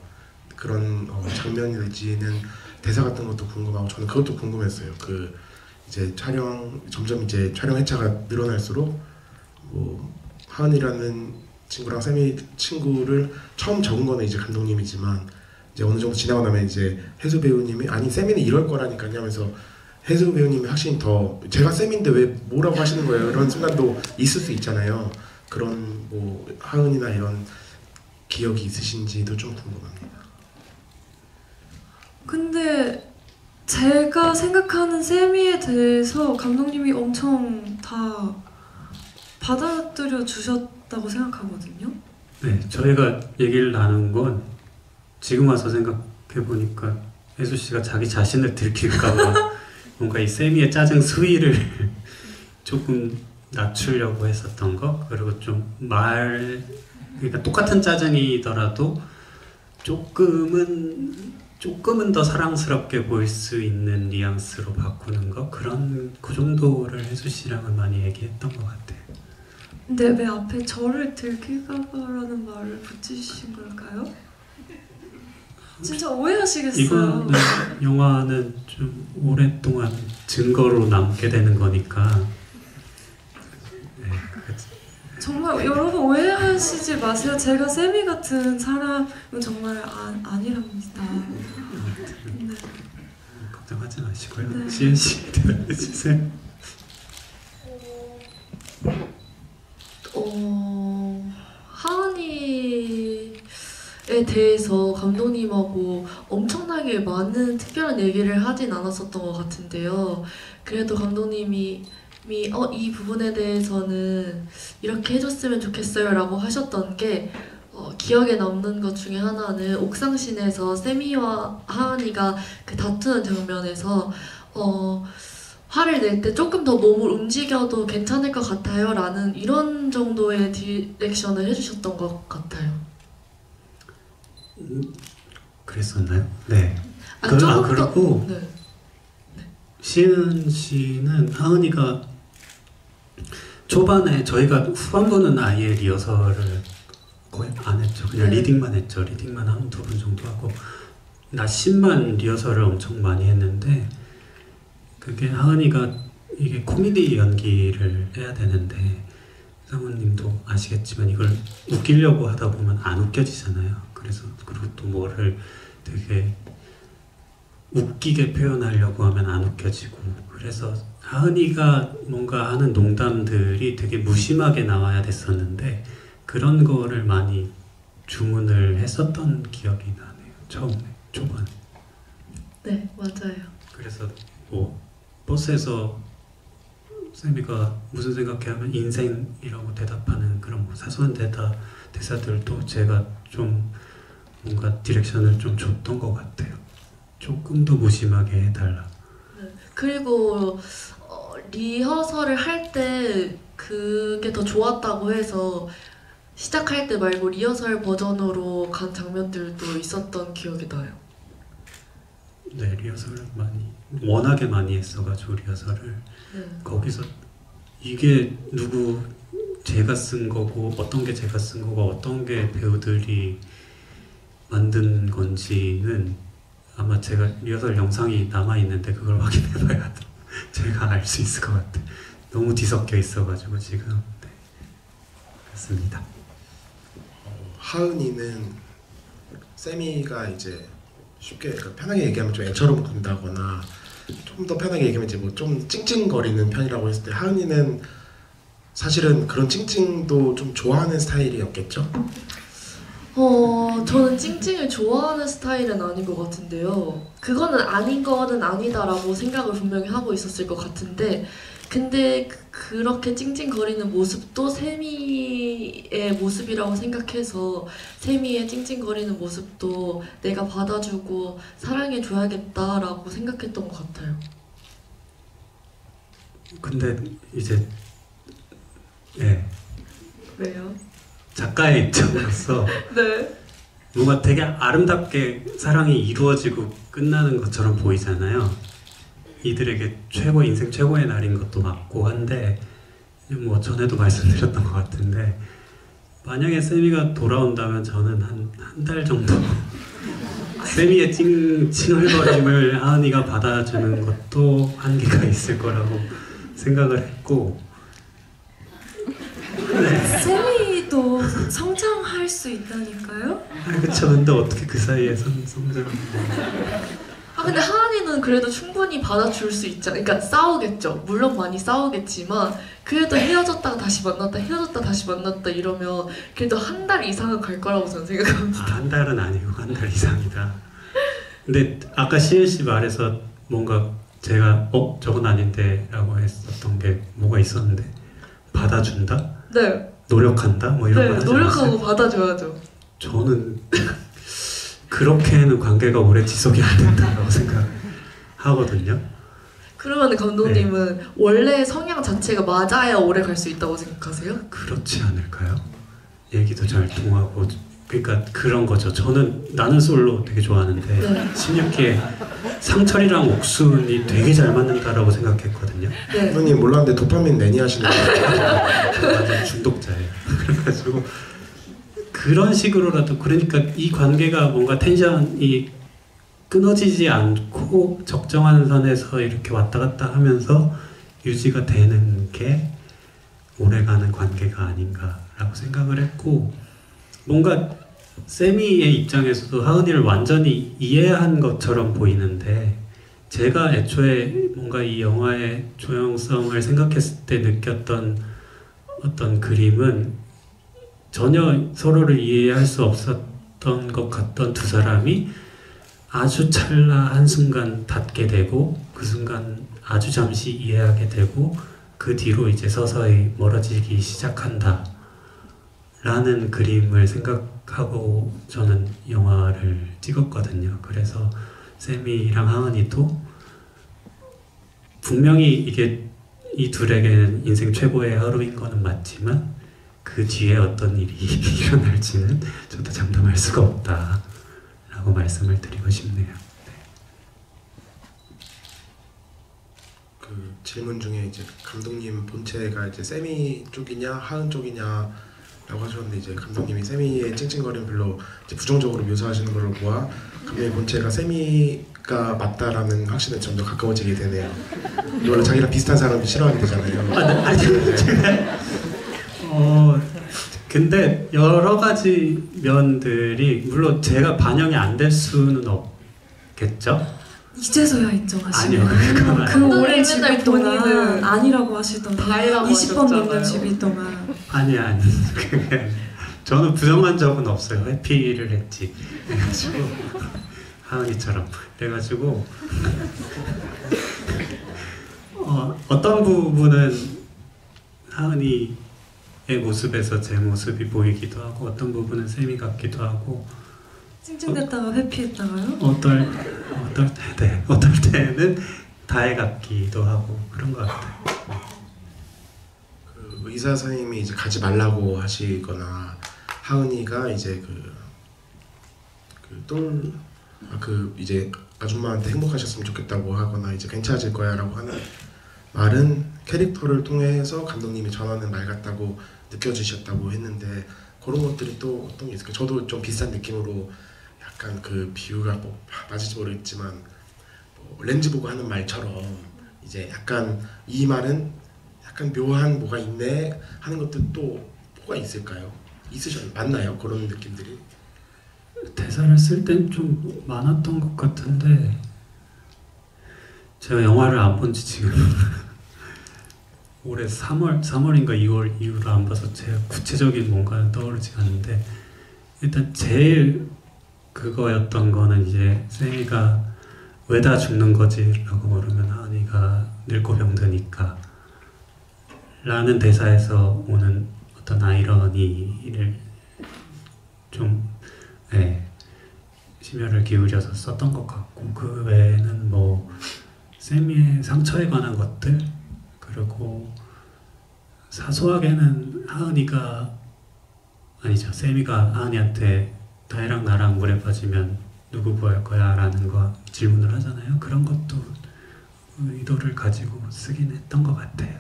그런 장면일지는 대사 같은 것도 궁금하고 저는 그것도 궁금했어요. 그 이제 점점 이제 촬영 회차가 늘어날수록 뭐 하은이라는 친구랑 쌤이 친구를 처음 적은 거는 이제 감독님이지만 이제 어느 정도 지나고 나면 이제 혜수 배우님이 아니 쌤이는 이럴 거라니까요 하면서 혜수 배우님이 확실히 더 제가 쌤인데 왜 뭐라고 하시는 거예요 이런 순간도 있을 수 있잖아요. 그런 뭐 하은이나 이런 기억이 있으신지도 좀 궁금합니다. 근데 제가 생각하는 세미에 대해서 감독님이 엄청 다 받아들여 주셨다고 생각하거든요. 네, 저희가 얘기를 나눈 건 지금 와서 생각해 보니까 혜수 씨가 자기 자신을 들킬까봐 뭔가 이 세미의 짜증 수위를 조금 낮추려고 했었던 거, 그리고 좀 그러니까 똑같은 짜증이더라도 조금은 더 사랑스럽게 보일 수 있는 뉘앙스로 바꾸는 거, 그 정도를 혜수 씨랑은 많이 얘기했던 것 같아요. 근데 왜 앞에 저를 들킬까봐라는 말을 붙이신 걸까요? 진짜 오해하시겠어요. 이거는 영화는 좀 오랫동안 증거로 남게 되는 거니까. 네, 정말 여러분 오해하시지 마세요. 제가 세미 같은 사람은 정말 아니랍니다. 네. 걱정하지 마시고요. 네. 지은 씨 대답해 주세요. 하은이에 대해서 감독님하고 엄청나게 많은 특별한 얘기를 하진 않았었던 것 같은데요. 그래도 감독님이 이 부분에 대해서는 이렇게 해줬으면 좋겠어요 라고 하셨던 게 기억에 남는 것 중에 하나는 옥상신에서 세미와 하은이가 그 다투는 장면에서 화를 낼 때 조금 더 몸을 움직여도 괜찮을 것 같아요 라는 이런 정도의 디렉션을 해주셨던 것 같아요. 그랬었나요? 네. 조금 그리고 네. 시은 씨는 하은이가 초반에 저희가 후반부는 아예 리허설을 거의 안 했죠. 그냥 네. 리딩만 했죠. 리딩만 한 두 번 정도 하고 낮 10만 리허설을 엄청 많이 했는데, 그게 하은이가 이게 코미디 연기를 해야 되는데 사모님도 아시겠지만 이걸 웃기려고 하다 보면 안 웃겨지잖아요. 그리고 또 뭐를 되게 웃기게 표현하려고 하면 안 웃겨지고, 그래서 하은이가 뭔가 하는 농담들이 되게 무심하게 나와야 됐었는데 그런 거를 많이 주문을 했었던 기억이 나네요. 초반. 네, 맞아요. 그래서 뭐 버스에서 세미가 무슨 생각해 하면 인생이라고 대답하는 그런 뭐 사소한 대사들도 제가 좀 뭔가 디렉션을 좀 줬던 것 같아요. 조금 더 무심하게 해달라. 네. 그리고 리허설을 할 때 그게 더 좋았다고 해서 시작할 때 말고 리허설 버전으로 간 장면들도 있었던 기억이 나요. 네, 리허설을 워낙에 많이 했어가지고 리허설을 네. 거기서 이게 제가 쓴 거고 어떤 게 제가 쓴 거고 어떤 게 배우들이 만든 건지는 아마 제가 리허설 영상이 남아있는데 그걸 확인해봐야 제가 알 수 있을 것 같아요. 너무 뒤섞여 있어가지고 지금. 네. 그렇습니다. 하은이는 세미가 이제 쉽게 그러니까 편하게 얘기하면 좀 애처럼 군다거나 좀 더 편하게 얘기하면 이제 뭐 좀 찡찡거리는 편이라고 했을 때, 하은이는 사실은 그런 찡찡도 좀 좋아하는 스타일이었겠죠? 저는 찡찡을 좋아하는 스타일은 아닌 것 같은데요. 그거는 아닌 거는 아니다라고 생각을 분명히 하고 있었을 것 같은데, 근데 그렇게 찡찡거리는 모습도 세미의 모습이라고 생각해서 세미의 찡찡거리는 모습도 내가 받아주고 사랑해줘야겠다라고 생각했던 것 같아요. 근데 이제 왜요? 작가의 입장으로서 네. 뭔가 되게 아름답게 사랑이 이루어지고 끝나는 것처럼 보이잖아요. 이들에게 인생 최고의 날인 것도 맞고 한데, 뭐 전에도 말씀드렸던 것 같은데, 만약에 세미가 돌아온다면 저는 한 달 정도 세미의 찡찡얼거림을 하은이가 받아주는 것도 한계가 있을 거라고 생각을 했고. 세미도 성장할 수 있다니까요? 그쵸. 근데 어떻게 그 사이에 성장을. 근데 하은이는 그래도 충분히 받아줄 수 있잖아요. 그러니까 싸우겠죠. 물론 많이 싸우겠지만 그래도 헤어졌다가 다시 만났다, 헤어졌다 다시 만났다 이러면 그래도 한 달 이상은 갈 거라고 저는 생각합니다. 한 달은 아니고 한 달 이상이다. 근데 아까 시은 씨 말에서 뭔가 제가 저건 아닌데 라고 했었던 게 뭐가 있었는데, 받아준다, 네, 노력한다, 뭐 이런 거 네, 하지 노력하고 않았어요? 받아줘야죠. 저는 그렇게는 관계가 오래 지속이 안 된다고 생각하거든요. 그러면 감독님은 원래 성향 자체가 맞아야 오래 갈 수 있다고 생각하세요? 그렇지 않을까요? 얘기도 잘 통하고, 그러니까 그런 거죠. 저는 나는 솔로 되게 좋아하는데 네. 16기에 상철이랑 옥순이 되게 잘 맞는다라고 생각했거든요. 네. 선생님 몰랐는데 도파민 매니아시는 거예요. 완전 중독자예요. 그래가지고 그런 식으로라도, 그러니까 이 관계가 뭔가 텐션이 끊어지지 않고 적정한 선에서 이렇게 왔다 갔다 하면서 유지가 되는 게 오래가는 관계가 아닌가라고 생각을 했고, 뭔가 세미의 입장에서도 하은이를 완전히 이해한 것처럼 보이는데, 제가 애초에 뭔가 이 영화의 조형성을 생각했을 때 느꼈던 어떤 그림은 전혀 서로를 이해할 수 없었던 것 같던 두 사람이 아주 찰나 한순간 닿게 되고, 그 순간 아주 잠시 이해하게 되고, 그 뒤로 이제 서서히 멀어지기 시작한다 라는 그림을 생각하고 저는 영화를 찍었거든요. 그래서 세미랑 하은이도 분명히 이게 이 둘에게는 인생 최고의 하루인 거는 맞지만, 그 뒤에 어떤 일이 일어날지는 저도 장담할 수가 없다 라고 말씀을 드리고 싶네요. 그 질문 중에 이제 감독님 본체가 이제 세미 쪽이냐 하은 쪽이냐라고 하셨는데, 이제 감독님이 세미의 찡찡거림 별로 이제 부정적으로 묘사하시는 걸로 보아 감독님 본체가 세미가 맞다라는 확신에 좀 더 가까워지게 되네요. 원래 자기랑 비슷한 사람이 싫어하게 되잖아요. 아니, 근데 여러 가지 면들이 물론 제가 반영이 안 될 수는 없겠죠? 이제서야 인정하시네요. 아니요, 그건 그 오랜 맨날 집이 동안 본인은 아니라고 하시던 다이라고 20번 넘는 하셨잖아요. 집이 동안 아니 그게 저는 부정한 적은 없어요. 회피를 했지. 그래가지고 하은이처럼 그래가지고 어떤 부분은 하은이의 모습에서 제 모습이 보이기도 하고, 어떤 부분은 세미 같기도 하고, 찡찡댔다가 회피했다가요? 어떨 때는 다해 같기도 하고 그런 것 같아요. 그 의사 선생님이 이제 가지 말라고 하시거나, 하은이가 이제 그 이제 아줌마한테 행복하셨으면 좋겠다고 하거나, 이제 괜찮아질 거야라고 하는 말은 캐릭터를 통해서 감독님이 전하는 말 같다고 느껴지셨다고 했는데, 그런 것들이 또 어떤 게 있을까요? 저도 좀 비슷한 느낌으로 약간 그 비유가 뭐 맞을지 모르겠지만, 뭐 렌즈 보고 하는 말처럼 이제 약간 이 말은 약간 묘한 뭐가 있네 하는 것도 또 뭐가 있을까요? 맞나요? 그런 느낌들이? 대사를 쓸 땐 좀 많았던 것 같은데, 제가 영화를 안 본 지 지금 올해 3월인가 2월 이후로 안 봐서 제가 구체적인 뭔가는 떠오르지 않는데, 일단 제일 그거였던 거는 이제 세미가 왜 다 죽는 거지? 라고 물으면 하은이가 늙고 병드니까 라는 대사에서 오는 어떤 아이러니를 좀 심혈을 기울여서 썼던 것 같고, 그 외에는 뭐 세미의 상처에 관한 것들, 그리고 사소하게는 세미가 하은이한테 다혜랑 나랑 물에 빠지면 누구 구할 거야? 라는 거 질문을 하잖아요. 그런 것도 의도를 가지고 쓰긴 했던 것 같아요.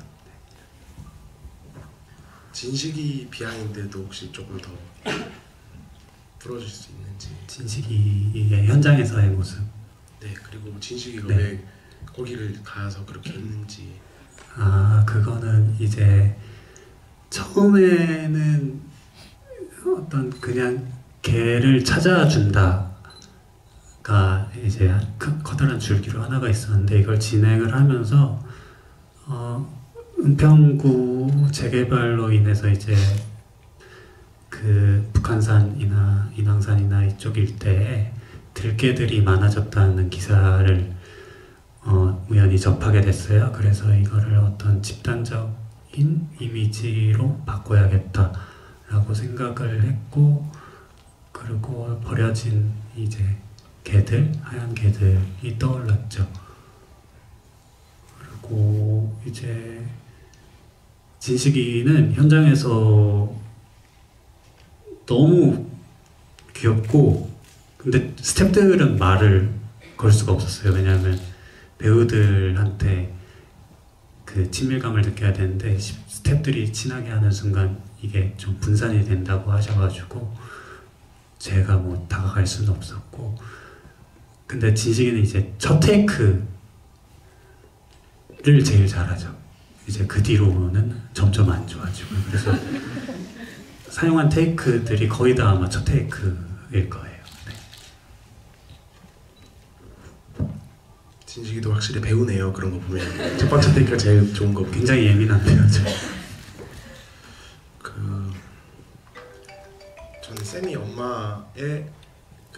진식이 비하인드도 혹시 조금 더 풀어줄 수 있는지. 진식이의 현장에서의 모습. 네, 그리고 진식이가 네. 왜 거기를 가서 그렇게 있는지. 그거는 이제 처음에는 어떤 그냥 개를 찾아준다가 이제 커다란 줄기로 하나가 있었는데, 이걸 진행을 하면서 은평구 재개발로 인해서 이제 그 북한산이나 인왕산이나 이쪽 일대에 들개들이 많아졌다는 기사를 우연히 접하게 됐어요. 그래서 이거를 어떤 집단적 이미지로 바꿔야겠다라고 생각을 했고, 그리고 버려진 이제 개들, 하얀 개들이 떠올랐죠. 그리고 이제 진식이는 현장에서 너무 귀엽고, 근데 스태프들은 말을 걸 수가 없었어요. 왜냐하면 배우들한테 그 친밀감을 느껴야 되는데 스태프들이 친하게 하는 순간 이게 좀 분산이 된다고 하셔가지고 제가 뭐 다가갈 수는 없었고, 근데 진식이는 이제 첫 테이크를 제일 잘하죠. 이제 그 뒤로는 점점 안 좋아지고, 그래서 사용한 테이크들이 거의 다 아마 첫 테이크일 거예요. 네. 진식이도 확실히 배우네요. 그런 거 보면 첫 번째 테이크가 제일 좋은 거. 굉장히 예민한데요. 저는 세미 엄마의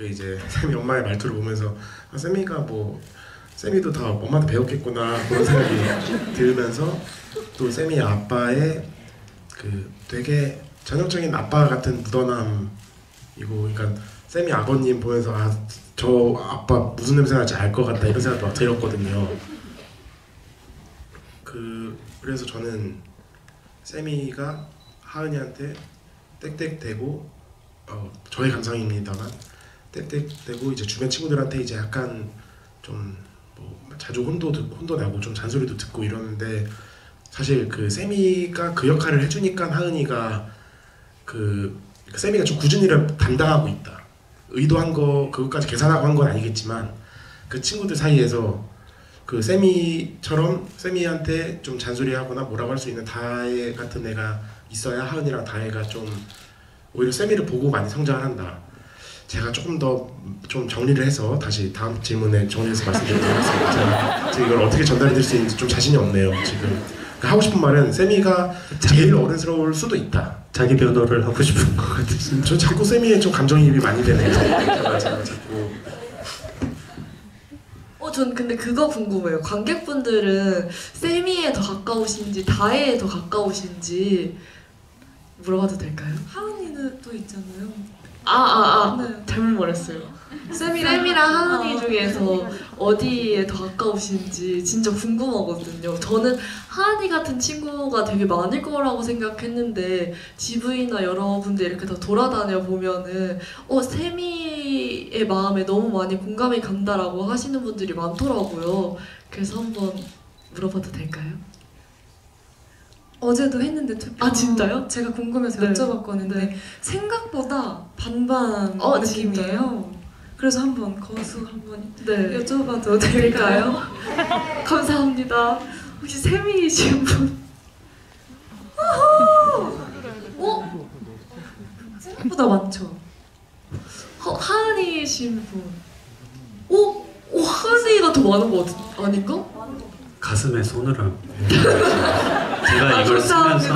이제 세미 엄마의 말투를 보면서 세미가 뭐 세미도 다 엄마한테 배웠겠구나 그런 생각이 들면서, 또 세미 아빠의 되게 전형적인 아빠 같은 묻어남이고, 그러니까 세미 아버님 보면서 저 아빠 무슨 냄새 날지 알 것 같다 이런 생각도 막 들었거든요. 그래서 저는 세미가 하은이한테 땡땡대고, 저의 감상입니다만 땡땡대고 이제 주변 친구들한테 이제 약간 좀 뭐 자주 혼도 나고 좀 잔소리도 듣고 이러는데, 사실 세미가 그 역할을 해주니까 하은이가 세미가 좀 굳은 일을 담당하고 있다. 의도한 거 그것까지 계산하고 한 건 아니겠지만 그 친구들 사이에서 세미처럼 세미한테 좀 잔소리하거나 뭐라고 할 수 있는 다혜 같은 애가 있어야 하은이랑 다혜가 좀 오히려 세미를 보고 많이 성장을 한다. 제가 조금 더 좀 정리를 해서 다시 다음 질문에 정리해서 말씀드리도록 하겠습니다. 제가 지금 이걸 어떻게 전달해 드릴 수 있는지 좀 자신이 없네요. 지금 하고 싶은 말은 세미가 제일 어른스러울 수도 있다. 자기 변호를 하고 싶은 것 같아요. 저 자꾸 세미에 좀 감정이입이 많이 되네요. 제가 자꾸. 전 근데 그거 궁금해요. 관객분들은 세미에 더 가까우신지 다혜에 더 가까우신지 물어봐도 될까요? 하은이는 또 있잖아요. 네. 잘못 말했어요. 쌤이랑 하은이 중에서 어디에 더 가까우신지 진짜 궁금하거든요. 저는 하은이 같은 친구가 되게 많을 거라고 생각했는데 GV나 여러분들 이렇게 다 돌아다녀 보면은 세미의 마음에 너무 많이 공감이 간다라고 하시는 분들이 많더라고요. 그래서 한번 물어봐도 될까요? 어제도 했는데 투표. 진짜요? 제가 궁금해서 네. 여쭤봤거든요. 네. 생각보다 반반 느낌이에요. 진짜요? 그래서 한번 거수 한번 네. 여쭤봐도 될까요? 감사합니다. 혹시 세미이신 분? 생각보다 많죠. 하은이신 분? 하은이가 더 많은 거 아닌가? 가슴에 손을 얹고 제가 이걸 쓰면서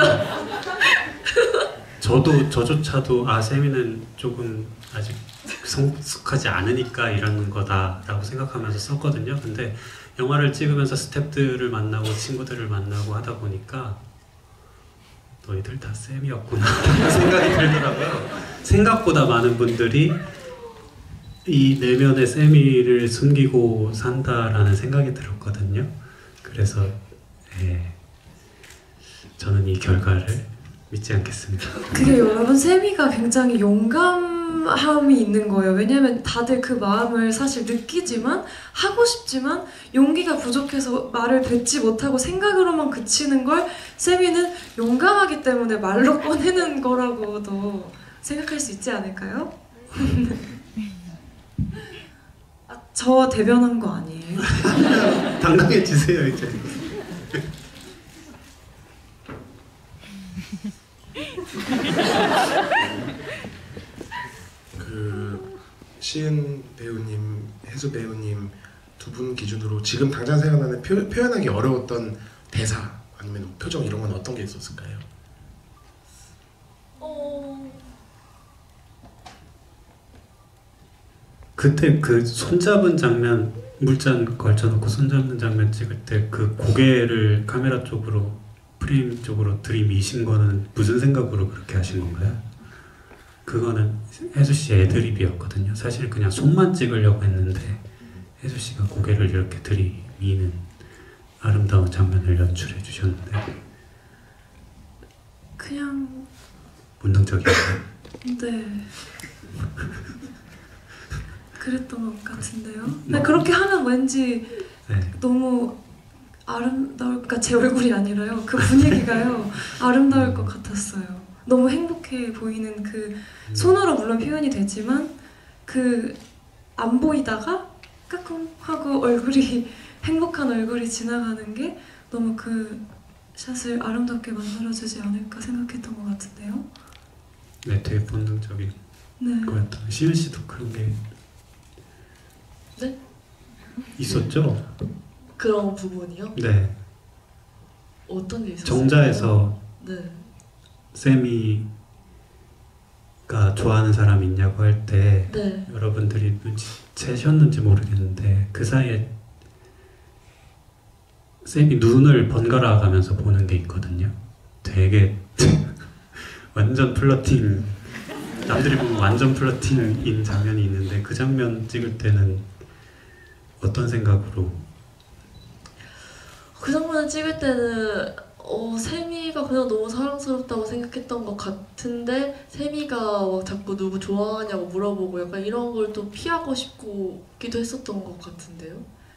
저조차도 세미는 조금 아직 성숙하지 않으니까 이런 거다라고 생각하면서 썼거든요. 근데 영화를 찍으면서 스태프들을 만나고 친구들을 만나고 하다 보니까 너희들 다 쌤이었구나 생각이 들더라고요. 생각보다 많은 분들이 이 내면의 세미를 숨기고 산다라는 생각이 들었거든요. 그래서 저는 이 결과를 믿지 않겠습니다. 그게 여러분 세미가 굉장히 용감함이 있는 거예요. 왜냐면 다들 그 마음을 사실 느끼지만 하고 싶지만 용기가 부족해서 말을 뱉지 못하고 생각으로만 그치는 걸 세미는 용감하기 때문에 말로 꺼내는 거라고도 생각할 수 있지 않을까요? 저 대변한 거 아니에요? 당당해지세요 이제. 시은 배우님, 혜수 배우님 두 분 기준으로 지금 당장 생각나는 표현하기 어려웠던 대사 아니면 표정 이런 건 어떤 게 있었을까요? 그때 그 손잡은 장면, 물잔 걸쳐놓고 손잡는 장면 찍을 때 그 고개를 카메라 쪽으로 프레임 쪽으로 들이미신 거는 무슨 생각으로 그렇게 하신 건가요? 그거는 혜수 씨 애드립이었거든요. 사실 그냥 손만 찍으려고 했는데 혜수 씨가 고개를 이렇게 들이미는 아름다운 장면을 연출해 주셨는데 그냥 본능적이었나요? 네 그랬던 것 같은데요. 근데 그렇게 하면 왠지 네. 너무 아름다울까 제 얼굴이 아니라요. 그 분위기가요 아름다울 것 같았어요. 너무 행복해 보이는 그 손으로 물론 표현이 되지만 그 안 보이다가 까꿍 하고 얼굴이 행복한 얼굴이 지나가는 게 너무 그 샷을 아름답게 만들어주지 않을까 생각했던 것 같은데요. 네, 되게 본능적인 네. 거였던. 시은 씨도 그런 게 네? 있었죠? 그런 부분이요? 네. 어떤 게 있었어요? 정자에서 네. 쌤이가 좋아하는 사람 있냐고 할 때 네. 여러분들이 눈치채셨는지 모르겠는데 그 사이에 쌤이 눈을 번갈아 가면서 보는 게 있거든요. 되게 완전 플러팅, 남들이 보면 완전 플러팅인 장면이 있는데 그 장면 찍을 때는 어떤 생각으로? 그 장면을 찍을 때는 세미가 그냥 너무 사랑스럽다고 생각했던 것 같은데 세미가 막 자꾸 누구 좋아하냐고 물어보고 약간 이런 걸 또 피하고 싶기도 했었던 것 같은데요.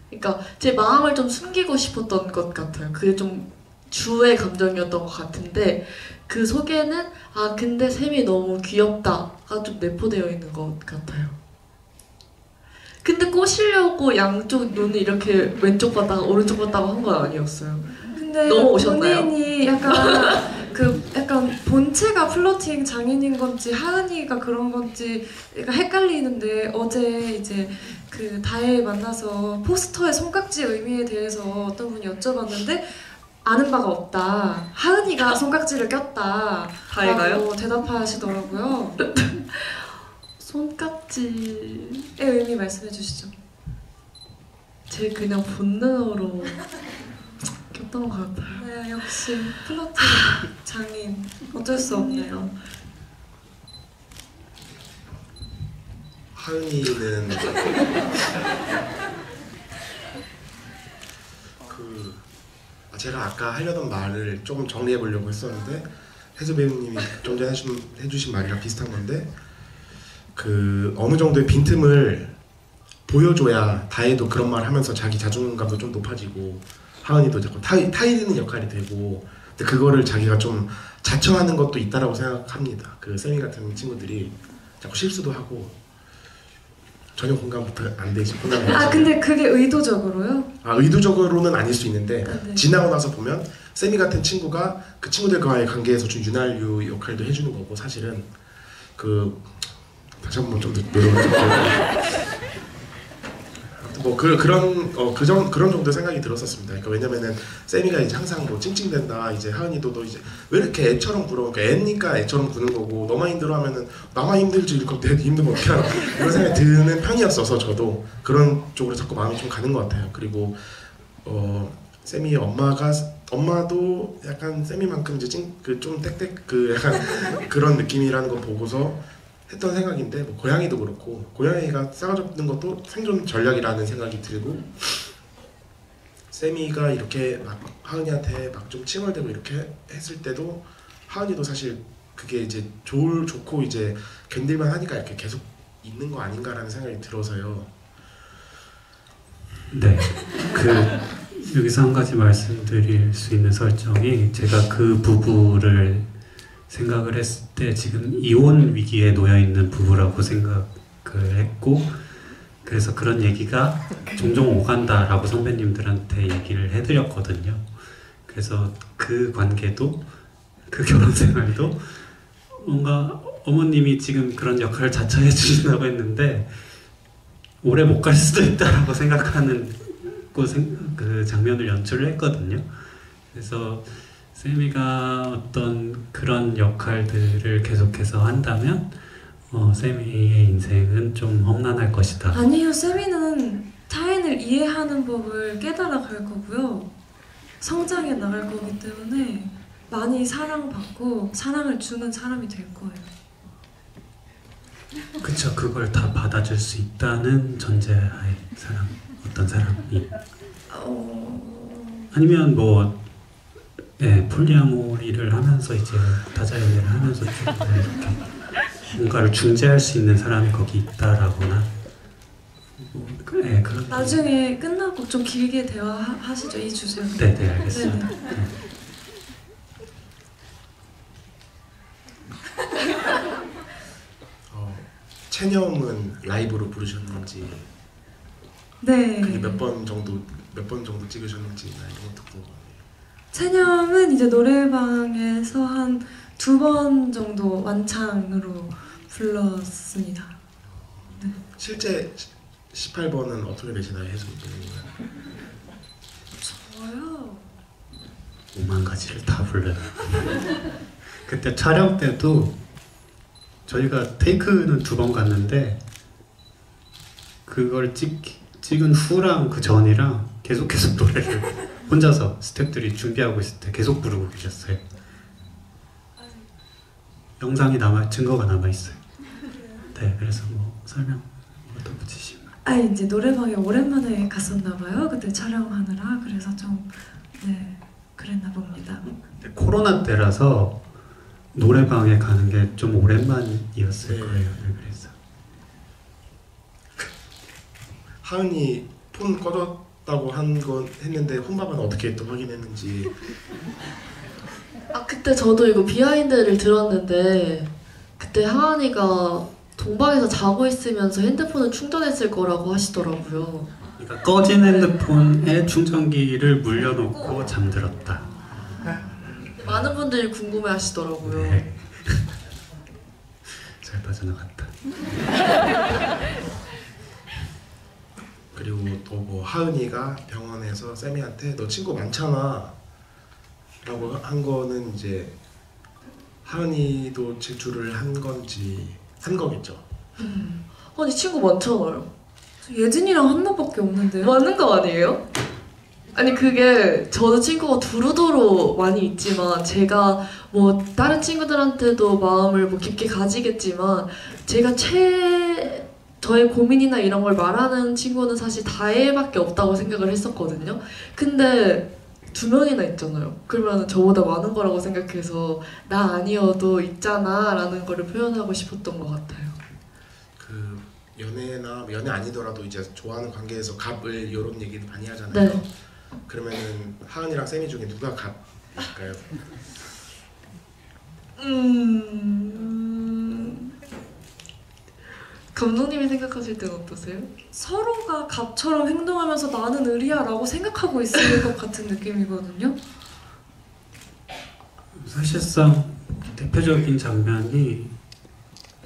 그러니까 제 마음을 좀 숨기고 싶었던 것 같아요. 그게 좀 주의 감정이었던 것 같은데 그 속에는 아 근데 샘이 너무 귀엽다가 좀 내포되어 있는 것 같아요. 근데 꼬시려고 양쪽 눈을 이렇게 왼쪽 봤다가 오른쪽 봤다가 한 건 아니었어요. 근데 넘어오셨나요? 본인이 약간 본체가 플러팅 장인인 건지 하은이가 그런 건지 약간 헷갈리는데 어제 이제 그 다혜 만나서 포스터의 손깍지 의미에 대해서 어떤 분이 여쭤봤는데 아는 바가 없다. 하은이가 손깍지를 꼈다. 다혜가요? 라고 대답하시더라고요. 손깍지의 의미 말씀해 주시죠. 제 그냥 본능으로 꼈던 것 같아요. 네, 역시 플러팅 장인 어쩔 수 없네요. 하은이는 제가 아까 하려던 말을 조금 정리해 보려고 했었는데 혜수 배우님이 좀 전에 해주신 말이랑 비슷한 건데 그 어느 정도의 빈틈을 보여줘야 다혜도 그런 말 하면서 자기 자존감도 좀 높아지고 하은이도 자꾸 타이르는 역할이 되고 근데 그거를 자기가 좀 자처하는 것도 있다라고 생각합니다. 그 세미 같은 친구들이 자꾸 실수도 하고 전혀 공감부터 안 되시고 근데 그게 의도적으로요? 의도적으로는 아닐 수 있는데 네. 지나고 나서 보면 세미 같은 친구가 그 친구들과의 관계에서 좀 윤활유 역할도 해주는 거고 사실은 그 다시 한번 좀 더 노력을 해볼게요. 뭐 그런 정도 생각이 들었었습니다. 그러니까 왜냐면은 세미가 이제 항상 뭐 찡찡댄다 이제 하은이도 이제 왜 이렇게 애처럼 굴어? 그러니까 애니까 애처럼 구는 거고 너만 힘들어하면은 나만 힘들지 이렇게 내 힘들면 어떻게 알아? 이런 생각이 드는 편이었어서 저도 그런 쪽으로 자꾸 마음이 좀 가는 것 같아요. 그리고 세미 엄마도 약간 세미만큼 이제 좀 땡땡 약간 그런 느낌이라는 거 보고서 했던 생각인데 뭐 고양이도 그렇고 고양이가 싸가지는 것도 생존 전략이라는 생각이 들고 세미가 이렇게 막 하은이한테 막 좀 칭얼대고 이렇게 했을 때도 하은이도 사실 그게 이제 좋고 이제 견딜만 하니까 이렇게 계속 있는 거 아닌가라는 생각이 들어서요. 네, 여기서 한 가지 말씀드릴 수 있는 설정이 제가 그 부부를 생각을 했을 때 지금 이혼 위기에 놓여 있는 부부라고 생각을 했고 그래서 그런 얘기가 종종 오간다라고 선배님들한테 얘기를 해드렸거든요. 그래서 그 관계도 그 결혼 생활도 뭔가 어머님이 지금 그런 역할을 자처해 주신다고 했는데 오래 못 갈 수도 있다라고 생각하는 그 장면을 연출을 했거든요. 그래서 세미가 어떤 그런 역할들을 계속해서 한다면 세미의 인생은 좀 험난할 것이다. 아니요, 세미는 타인을 이해하는 법을 깨달아 갈 거고요. 성장해 나갈 거기 때문에 많이 사랑받고 사랑을 주는 사람이 될 거예요. 그쵸. 그걸 다 받아줄 수 있다는 전제하에 사람 어떤 사람이 아니면 뭐 폴리아모리를 하면서 이제 다자연애를 하면서 좀 이렇게 뭔가를 중재할 수 있는 사람이 거기 있다라거나 그런 나중에 끝나고 좀 길게 대화하시죠, 이 주제로. 네네 알겠습니다. 네네. 체념은 라이브로 부르셨는지 네. 그게 몇 번 정도 찍으셨는지 이런 것도 궁금해요. 체념은 이제 노래방에서 한 2번 정도 완창으로 불렀습니다. 실제 18번은 어떻게 되시나요, 혜수님? 저요? 5만 가지를 다 불러요. 그때 촬영 때도 저희가 테이크는 2번 갔는데 그걸 찍은 후랑 그 전이랑 계속 노래를 혼자서 스태프들이 준비하고 있을 때 계속 부르고 계셨어요. 영상이 증거가 남아 있어요. 네, 그래서 뭐 설명 더 붙이시면. 이제 노래방에 오랜만에 갔었나 봐요. 그때 촬영하느라. 그래서 좀 그랬나 봅니다. 코로나 때라서 노래방에 가는 게 좀 오랜만이었을 거예요. 네, 그래서 하은이 폰 꺼졌다고 했는데 혼밥은 어떻게 또 확인했는지. 그때 저도 이거 비하인드를 들었는데 그때 하은이가 동방에서 자고 있으면서 핸드폰을 충전했을 거라고 하시더라고요. 그러니까 꺼진 핸드폰에 충전기를 물려놓고 잠들었다. 많은 분들이 궁금해하시더라고요. 네. 잘 빠져나갔다. 그리고 또 뭐 하은이가 병원에서 쌤이한테 너 친구 많잖아 라고 한 거는 이제 하은이도 질투를 한 거겠죠. 아니 친구 많잖아요. 예진이랑 한나밖에 없는데요? 많은 거 아니에요? 아니 그게 저도 친구가 두루두루 많이 있지만 제가 뭐 다른 친구들한테도 마음을 뭐 깊게 가지겠지만 제가 저의 고민이나 이런 걸 말하는 친구는 사실 다혜밖에 없다고 생각을 했었거든요. 근데 2명이나 있잖아요. 그러면 저보다 많은 거라고 생각해서 나 아니어도 있잖아 라는 거를 표현하고 싶었던 것 같아요. 그 연애나 연애 아니더라도 이제 좋아하는 관계에서 갑을 이런 얘기를 많이 하잖아요. 네. 그러면은 하은이랑 쌤이 중에 누가 갑일까요? 감독님이 생각하실 때는 어떠세요? 서로가 갑처럼 행동하면서 나는 의리야 라고 생각하고 있을 것 같은 느낌이거든요. 사실상 대표적인 장면이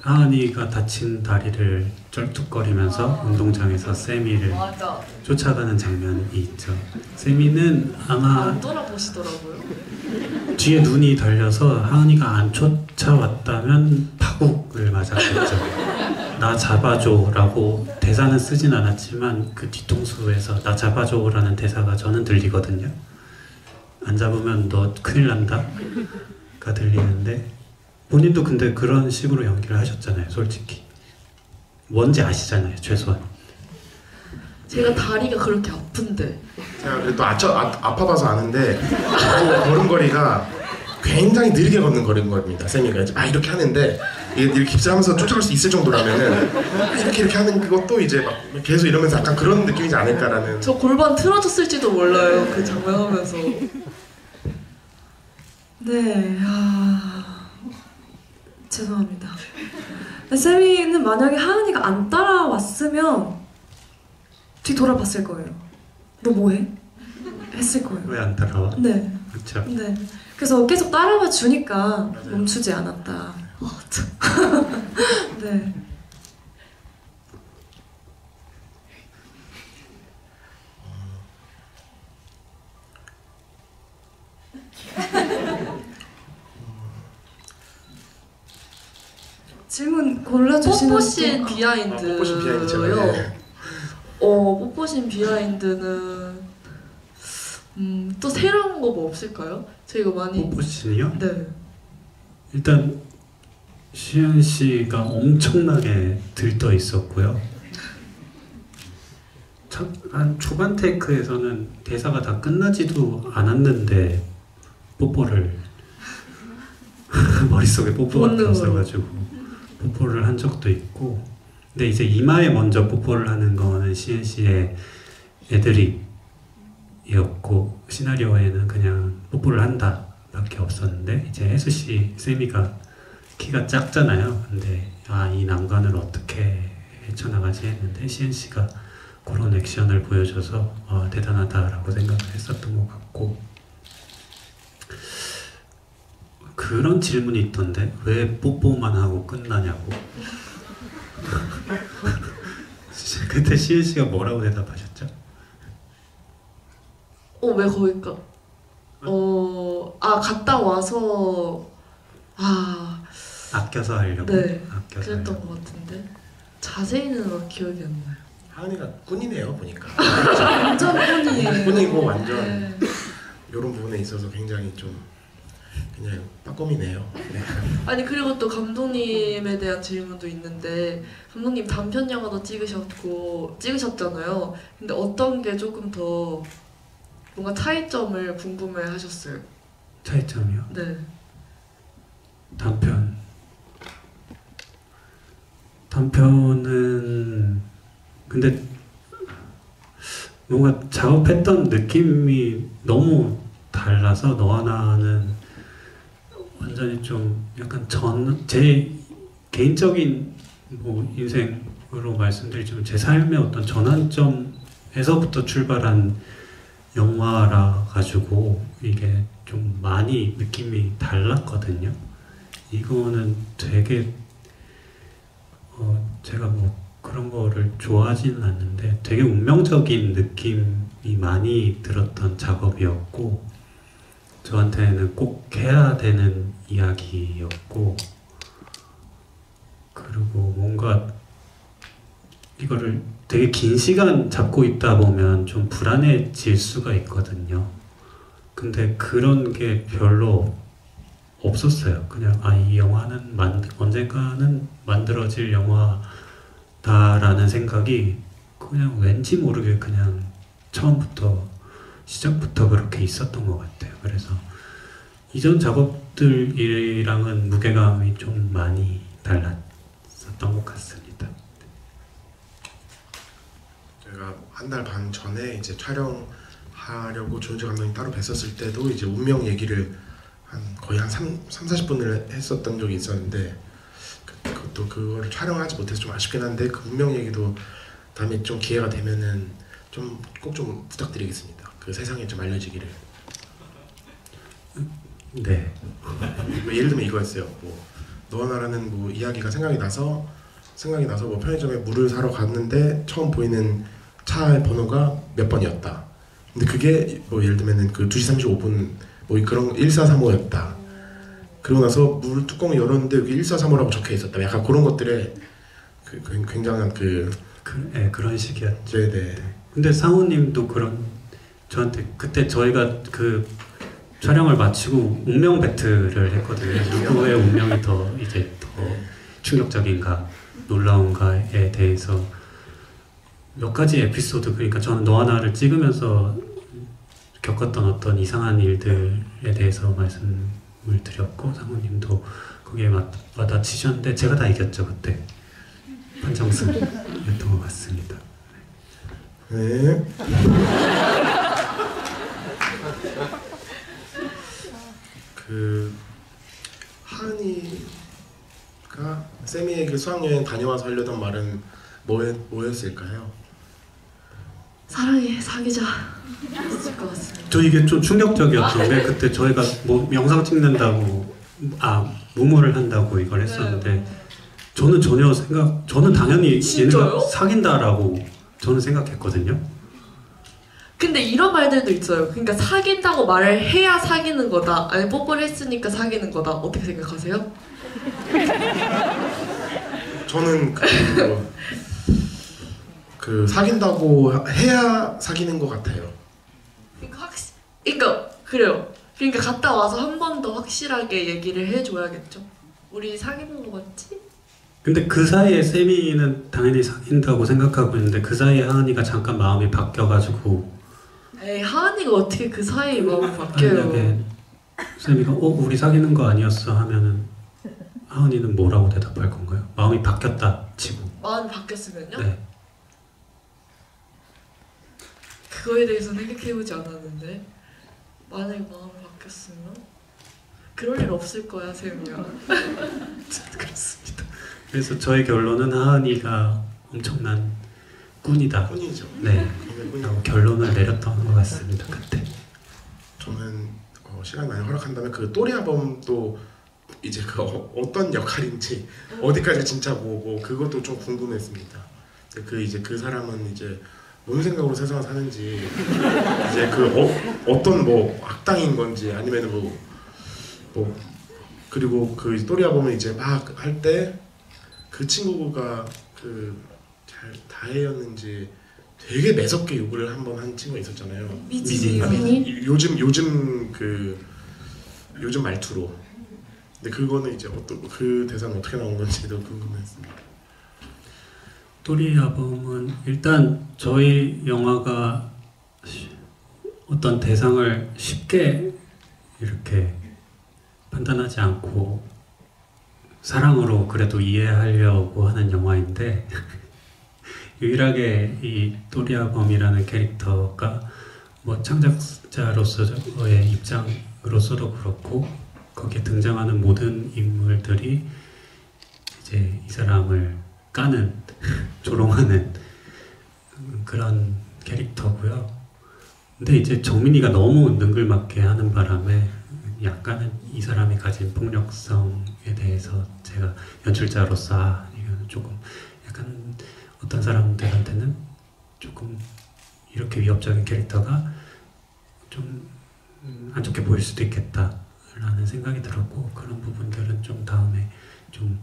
하은이가 다친 다리를 쩔뚝거리면서 운동장에서 세미를 맞아. 쫓아가는 장면이 있죠. 세미는 아마 안 돌아보시더라고요. 뒤에 눈이 달려서 하은이가 안 쫓아왔다면 파국을 맞았겠죠. 나 잡아줘 라고 대사는 쓰진 않았지만 그 뒤통수에서 나 잡아줘 라는 대사가 저는 들리거든요. 안 잡으면 너 큰일 난다 가 들리는데 본인도 근데 그런 식으로 연기를 하셨잖아요. 솔직히 뭔지 아시잖아요. 최소한 제가 다리가 그렇게 아픈데 제가 그래도 아파봐서 아는데 그 걸음걸이가 굉장히 느리게 걷는 걸음걸이입니다. 쌤이가 이제 막 이렇게 하는데 이렇게 깁스하면서 쫓아갈 수 있을 정도라면은 이렇게 하는 그것도 이제 막 계속 이러면서 약간 그런 느낌이지 않을까라는. 저 골반 틀어졌을지도 몰라요. 그 장면 하면서. 네, 죄송합니다. 세미는 만약에 하은이가 안 따라왔으면 뒤 돌아봤을 거예요. 너 뭐해? 했을 거예요. 왜 안 따라와? 네. 그렇죠. 네. 그래서 계속 따라와 주니까 맞아요. 멈추지 않았다. 네. 질문 골라주시는 뽀뽀신 또- 비하인드요. 뽀뽀신 비하인드잖아요. 네. 뽀뽀신 비하인드는 또 새로운 거 뭐 없을까요? 저희가 많이 뽀뽀씬이요? 네. 일단 시은 씨가 엄청나게 들떠 있었고요. 한 초반 테이크에서는 대사가 다 끝나지도 않았는데 뽀뽀를 머릿속에 뽀뽀가 본능으로. 들었어가지고 뽀뽀를 한 적도 있고, 근데 이제 이마에 먼저 뽀뽀를 하는 거는 시은 씨의 애드립이었고 시나리오에는 그냥 뽀뽀를 한다 밖에 없었는데, 이제 혜수 씨 세미가 키가 작잖아요. 근데 이 난관을 어떻게 헤쳐나가지 했는데 시은 씨가 그런 액션을 보여줘서 대단하다라고 생각을 했었던 것 같고, 그런 질문이 있던데 왜 뽀뽀만 하고 끝나냐고. 그때 시은 씨가 뭐라고 대답하셨죠? 왜 거기까? 갔다 와서 아껴서 하려고. 네. 아껴서 그랬던 하려고. 것 같은데 자세히는 막 기억이 안 나요. 하은이가 꾼이네요 보니까. 완전 꾼이에요. 꾼이고 완전 네. 이런 부분에 있어서 굉장히 좀 그냥 빠꼼이네요. 네. 아니 그리고 또 감독님에 대한 질문도 있는데, 감독님 단편 영화도 찍으셨잖아요. 근데 어떤 게 조금 더 뭔가 차이점을 궁금해하셨어요? 차이점이요? 네. 단편은 근데 뭔가 작업했던 느낌이 너무 달라서 너와 나는 완전히 좀 약간 제 개인적인 뭐 인생으로 말씀드리자면 제 삶의 어떤 전환점에서부터 출발한 영화라 가지고 이게 좀 많이 느낌이 달랐거든요. 이거는 되게 제가 뭐 그런 거를 좋아하지는 않는데 되게 운명적인 느낌이 많이 들었던 작업이었고, 저한테는 꼭 해야 되는 이야기였고, 그리고 뭔가 이거를 되게 긴 시간 잡고 있다 보면 좀 불안해질 수가 있거든요. 근데 그런 게 별로 없었어요. 그냥 이 영화는 언젠가는 만들어질 영화다라는 생각이 그냥 왠지 모르게 그냥 시작부터 그렇게 있었던 것 같아요. 그래서 이전 작업들이랑은 무게감이 좀 많이 달랐었던 것 같습니다. 제가 한 달 반 전에 이제 촬영하려고 조은지 감독님 따로 뵀었을 때도 이제 운명 얘기를 거의 한 3-40분을 했었던 적이 있었는데, 그것도 그거를 촬영하지 못해서 좀 아쉽긴 한데, 그 운명 얘기도 다음에 좀 기회가 되면은 좀 꼭 좀 부탁드리겠습니다. 그 세상에 좀 알려지기를. 네. 뭐 예를 들면 이거였어요. 뭐 너와 나라는 뭐 이야기가 생각이 나서 뭐 편의점에 물을 사러 갔는데 처음 보이는 차 번호가 몇 번이었다. 근데 그게 뭐 예를 들면은 그 2시 35분 뭐 그런 1435였다. 그러고 나서 물 뚜껑을 열었는데 여기 1435라고 적혀 있었다. 약간 그런 것들에 굉장한 그런 식이었죠. 네네. 근데 상우님도 저한테 그때 저희가 그 촬영을 마치고 운명 배틀을 했거든요. 누구의 운명이 더 충격적인가 놀라운가에 대해서 몇 가지 에피소드, 그러니까 저는 너와 나를 찍으면서 겪었던 어떤 이상한 일들에 대해서 말씀을 드렸고, 상우님도 거기에 와닿히셨는데 제가 다 이겼죠. 그때 판정승이었던 것 같습니다. 네. 하은이가 세미에게 수학여행 다녀와서 하려던 말은 뭐였을까요? 사랑해, 사귀자 했을 것 같습니다. 저 이게 좀 충격적이었던 게, 그때 저희가 뭐 영상 찍는다고 무무를 한다고 이걸 했었는데, 저는 저는 당연히 진짜요? 얘네가 사귄다라고 저는 생각했거든요. 근데 이런 말들도 있어요. 그러니까 사귄다고 말을 해야 사귀는 거다, 아니 뽀뽀를 했으니까 사귀는 거다. 어떻게 생각하세요? 저는 사귄다고 해야 사귀는 것 같아요. 그러니까 그러니까 그래요. 그러니까 갔다 와서 한 번 더 확실하게 얘기를 해줘야겠죠. 우리 사귀는 거 맞지? 근데 그 사이에 세미는 당연히 사귄다고 생각하고 있는데 그 사이에 하은이가 잠깐 마음이 바뀌어가지고 에이 하은이가 어떻게 그 사이에 마음이 바뀌어요. 만약에 세미가 우리 사귀는 거 아니었어 하면은 하은이는 뭐라고 대답할 건가요? 마음이 바뀌었다 치고. 마음이 바뀌었으면요? 네. 그거에 대해서 생각해보지 않았는데 만약에 마음이 바뀌었으면 그럴 일 없을 거야 세미야. 그렇습니다. 그래서 저의 결론은 하은이가 엄청난 꾼이다. 꾼이죠. 네. 꾼이. 라고 결론을 내렸던 것 같습니다. 그때. 저는 시간이 많이 허락한다면 그 또리아범도 이제 그 어떤 역할인지 어디까지 진짜고 뭐 그것도 좀 궁금했습니다. 그 이제 그 사람은 이제 뭔 생각으로 세상을 사는지 이제 그 어떤 뭐 악당인 건지 아니면 뭐 그리고 그 또리아범은 이제 막 할 때 그 친구가 그 잘 다혜였는지 되게 매섭게 욕을 한번 한 친구가 있었잖아요. 미지. 요즘 말투로. 근데 그거는 이제 그 대사는 어떻게 나온 건지도 궁금했습니다. 또리아범은 일단 저희 영화가 어떤 대상을 쉽게 이렇게 판단하지 않고 사랑으로 그래도 이해하려고 하는 영화인데 유일하게 이 또리아범이라는 캐릭터가 뭐 창작자로서의 입장으로서도 그렇고 거기에 등장하는 모든 인물들이 이제 이 사람을 까는 조롱하는 그런 캐릭터고요. 근데 이제 정민이가 너무 능글맞게 하는 바람에 약간은 이 사람이 가진 폭력성에 대해서 제가 연출자로서 이거는 조금 약간 어떤 사람들한테는 조금 이렇게 위협적인 캐릭터가 좀 안 좋게 보일 수도 있겠다라는 생각이 들었고 그런 부분들은 좀 다음에 좀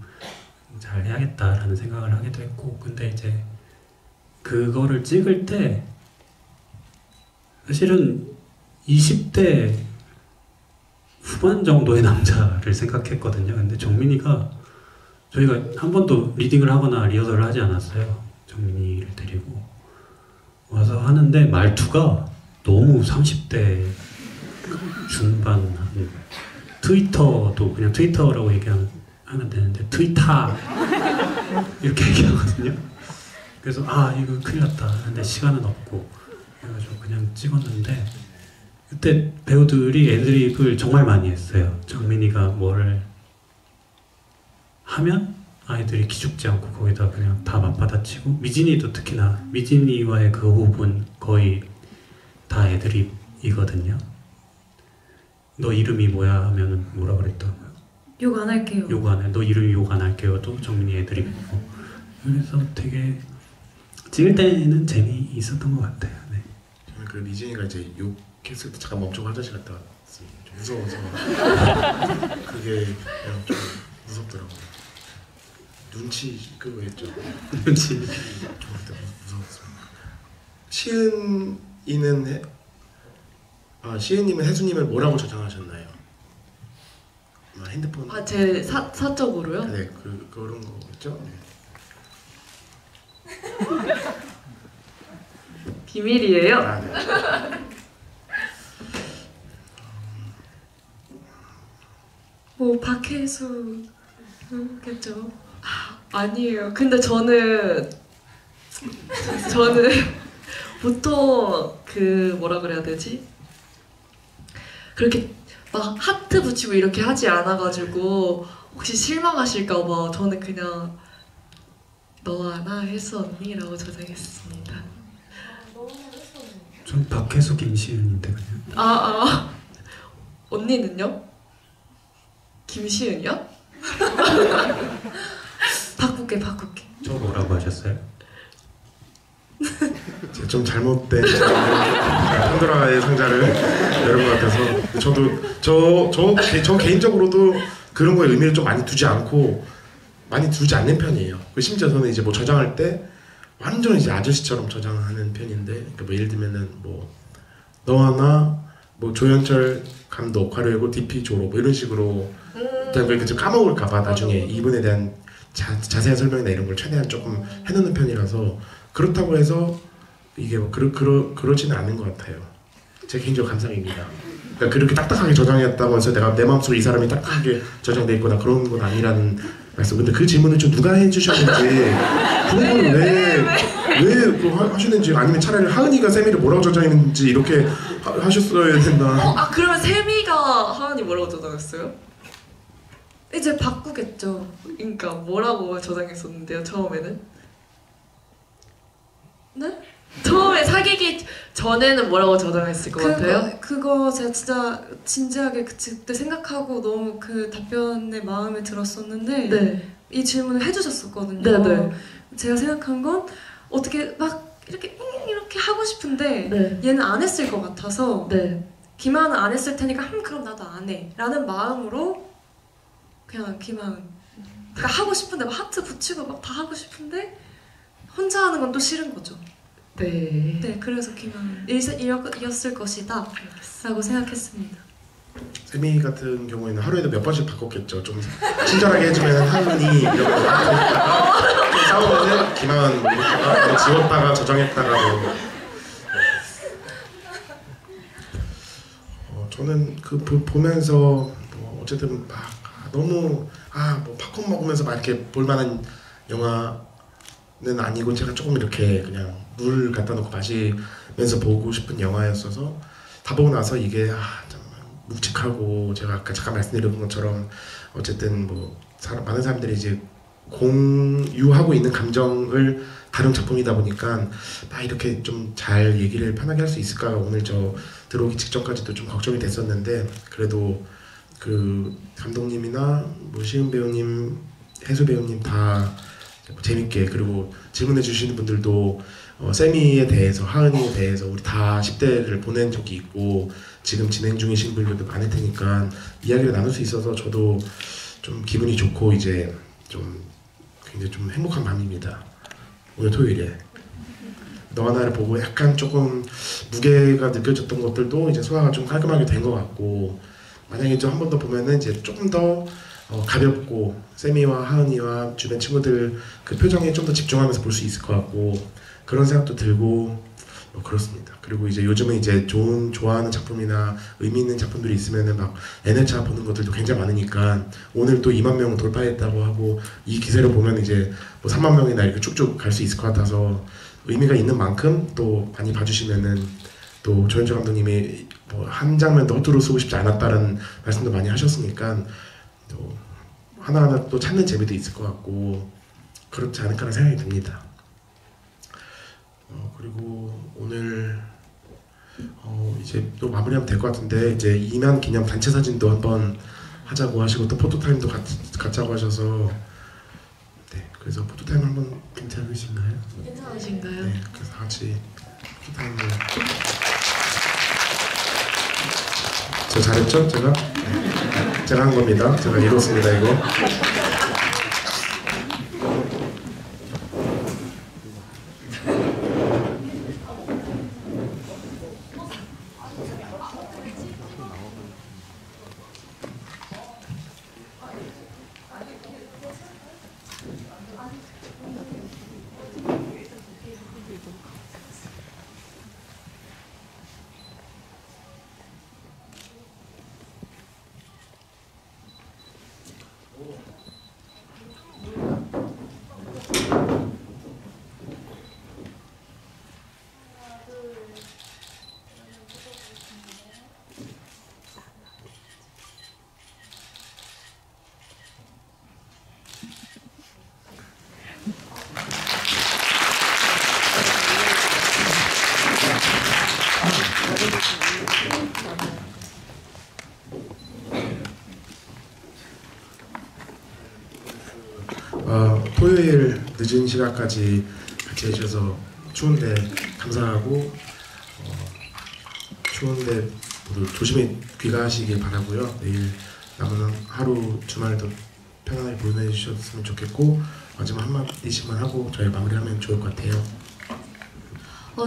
잘 해야겠다라는 생각을 하기도 했고 근데 이제 그거를 찍을 때 사실은 20대 후반 정도의 남자를 생각했거든요. 근데 정민이가 저희가 한 번도 리딩을 하거나 리허설을 하지 않았어요. 정민이를 데리고 와서 하는데 말투가 너무 30대 중반 트위터도 그냥 트위터라고 얘기하면 되는데 트위터 이렇게 얘기하거든요. 그래서 이거 큰일 났다. 근데 시간은 없고 그래가지고 그냥 찍었는데 그때 배우들이 애드립을 정말 많이 했어요. 정민이가 뭐를 하면 아이들이 기죽지 않고 거기다 그냥 다 맞받아치고 미진이도 특히나 미진이와의 그 호흡은 거의 다 애드립이거든요. 너 이름이 뭐야 하면은 뭐라 그랬다고요? 욕 안 할게요. 욕 안 해. 너 이름이 욕 안 할게요도 정민이 애드립이고 그래서 되게 찍을 때는 재미있었던 것 같아요. 네. 저는 그 미진이가 이제 욕했을 때 잠깐 멈추고 화장실 갔다 왔습니다. 좀 무서워서 그게 그냥 좀 무섭더라고요. 눈치 그거 했죠. 눈치. 좀 그때 무서웠습니다. 시은님은 혜수님을 뭐라고 저장하셨나요? 핸드폰. 제 사적으로요? 네, 그런 거겠죠. 네. 비밀이에요? 네. 뭐 박혜수겠죠. 아니에요. 근데 저는 보통 그 뭐라 그래야 되지? 그렇게 막 하트 붙이고 이렇게 하지 않아가지고 혹시 실망하실까봐 저는 그냥 너와 나 혜수 언니라고 저장했습니다. 전 박혜수 김시은인데 그냥. 언니는요? 김시은이요? 바꿀게. 저 뭐라고 하셨어요? 제가 좀 잘못된 판도라의 상자를 열은 것 같아서 저 개인적으로도 그런 거에 의미를 좀 많이 두지 않는 편이에요. 심지어 저는 이제 뭐 저장할 때 완전 이제 아저씨처럼 저장하는 편인데, 그러니까 뭐 예를 들면은 뭐 너와 나 뭐 조연철 감독, 화려고 DP 조로 뭐 이런 식으로 그냥 그렇게 좀 까먹을까봐 나중에 이분에 대한 자세한 설명이나 이런 걸 최대한 조금 해놓는 편이라서 그렇다고 해서 이게 뭐 그러지는 않은 것 같아요. 제 개인적 감상입니다. 그러니까 그렇게 딱딱하게 저장했다고 해서 내가 내 마음속에 이 사람이 딱딱하게 저장돼 있거나 그런 건 아니라는 말씀. 근데 그 질문을 좀 누가 해주셨는지 그런 걸 왜 하시는지 아니면 차라리 하은이가 세미를 뭐라고 저장했는지 이렇게 하셨어야 된다. 그러면 세미가 하은이 뭐라고 저장했어요? 이제 바꾸겠죠. 그러니까 뭐라고 저장했었는데요, 처음에는? 네? 처음에 사귀기 전에는 뭐라고 저장했을 것 같아요? 그거 제가 진짜 진지하게 그때 생각하고 너무 그 답변에 마음에 들었었는데 네. 이 질문을 해주셨었거든요. 네네. 제가 생각한 건 어떻게 막 이렇게 하고 싶은데 네. 얘는 안 했을 것 같아서 네. 김하은은 안 했을 테니까 그럼 나도 안 해 라는 마음으로 그냥 김하은 그러니까 하고 싶은데 막 하트 붙이고 막 다 하고 싶은데 혼자 하는 건 또 싫은 거죠. 네. 네, 그래서 김하은 이었을 것이다 라고 생각했습니다. 세미 같은 경우에는 하루에도 몇 번씩 바꿨겠죠. 좀 친절하게 해주면 하은이 이러고 싸우면은 김하은 뭐 이랬다가 지웠다가 저장했다가 뭐. 저는 그 보면서 뭐 어쨌든 막 너무 뭐 팝콘 먹으면서 막 이렇게 볼만한 영화는 아니고 제가 조금 이렇게 그냥 물 갖다 놓고 마시면서 보고 싶은 영화였어서 다 보고 나서 이게 참 묵직하고 제가 아까 잠깐 말씀드린 것처럼 어쨌든 뭐 많은 사람들이 이제 공유하고 있는 감정을 다룬 작품이다 보니까 이렇게 좀 잘 얘기를 편하게 할 수 있을까 오늘 저 들어오기 직전까지도 좀 걱정이 됐었는데 그래도 그 감독님이나 뭐 시은 배우님, 혜수 배우님 다 재밌게 그리고 질문해 주시는 분들도 세미에 대해서 하은이에 대해서 우리 다 10대를 보낸 적이 있고 지금 진행 중이신 분들도 많을 테니까 이야기를 나눌 수 있어서 저도 좀 기분이 좋고 이제 좀 굉장히 좀 행복한 밤입니다. 오늘 토요일에 너와 나를 보고 약간 조금 무게가 느껴졌던 것들도 이제 소화가 좀 깔끔하게 된 것 같고 만약에 좀 한 번 더 보면은 이제 조금 더 가볍고 세미와 하은이와 주변 친구들 그 표정에 좀 더 집중하면서 볼 수 있을 것 같고 그런 생각도 들고 그렇습니다. 그리고 이제 요즘은 이제 좋아하는 작품이나 의미 있는 작품들이 있으면은 막 N회차 보는 것들도 굉장히 많으니까 오늘 또 2만 명 돌파했다고 하고 이 기세를 보면 이제 뭐 3만 명이나 이렇게 쭉쭉 갈 수 있을 것 같아서 의미가 있는 만큼 또 많이 봐주시면은 또 조연철 감독님이 뭐 한 장면도 허투루 쓰고 싶지 않았다는 말씀도 많이 하셨으니까 또 하나하나 또 찾는 재미도 있을 것 같고 그렇지 않을까라는 생각이 듭니다. 그리고 오늘 이제 또 마무리하면 될 것 같은데 이제 2만 기념 단체 사진도 한번 하자고 하시고 또 포토타임도 갖자고 하셔서 네 그래서 포토타임 한번 괜찮으신가요? 괜찮으신가요? 네 그래서 같이 포토타임을 저 잘했죠? 제가? 네. 제가 한 겁니다. 제가 이뤘습니다 이거. 토요일 늦은 시간까지 같이 해주셔서 추운데 감사하고 추운데 모두 조심히 귀가하시길 바라고요. 내일 남은 하루 주말도 편안하게 보내주셨으면 좋겠고 마지막 한마디씩만 하고 저희 마무리하면 좋을 것 같아요.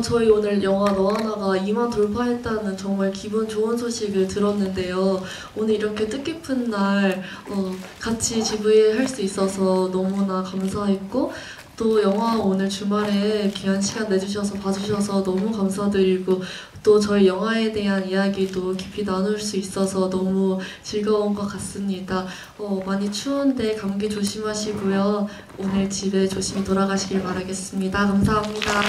저희 오늘 영화 너 하나가 2만 돌파했다는 정말 기분 좋은 소식을 들었는데요. 오늘 이렇게 뜻깊은 날 같이 GV 할 수 있어서 너무나 감사했고, 또 영화 오늘 주말에 귀한 시간 내주셔서 봐주셔서 너무 감사드리고, 또 저희 영화에 대한 이야기도 깊이 나눌 수 있어서 너무 즐거운 것 같습니다. 많이 추운데 감기 조심하시고요. 오늘 집에 조심히 돌아가시길 바라겠습니다. 감사합니다.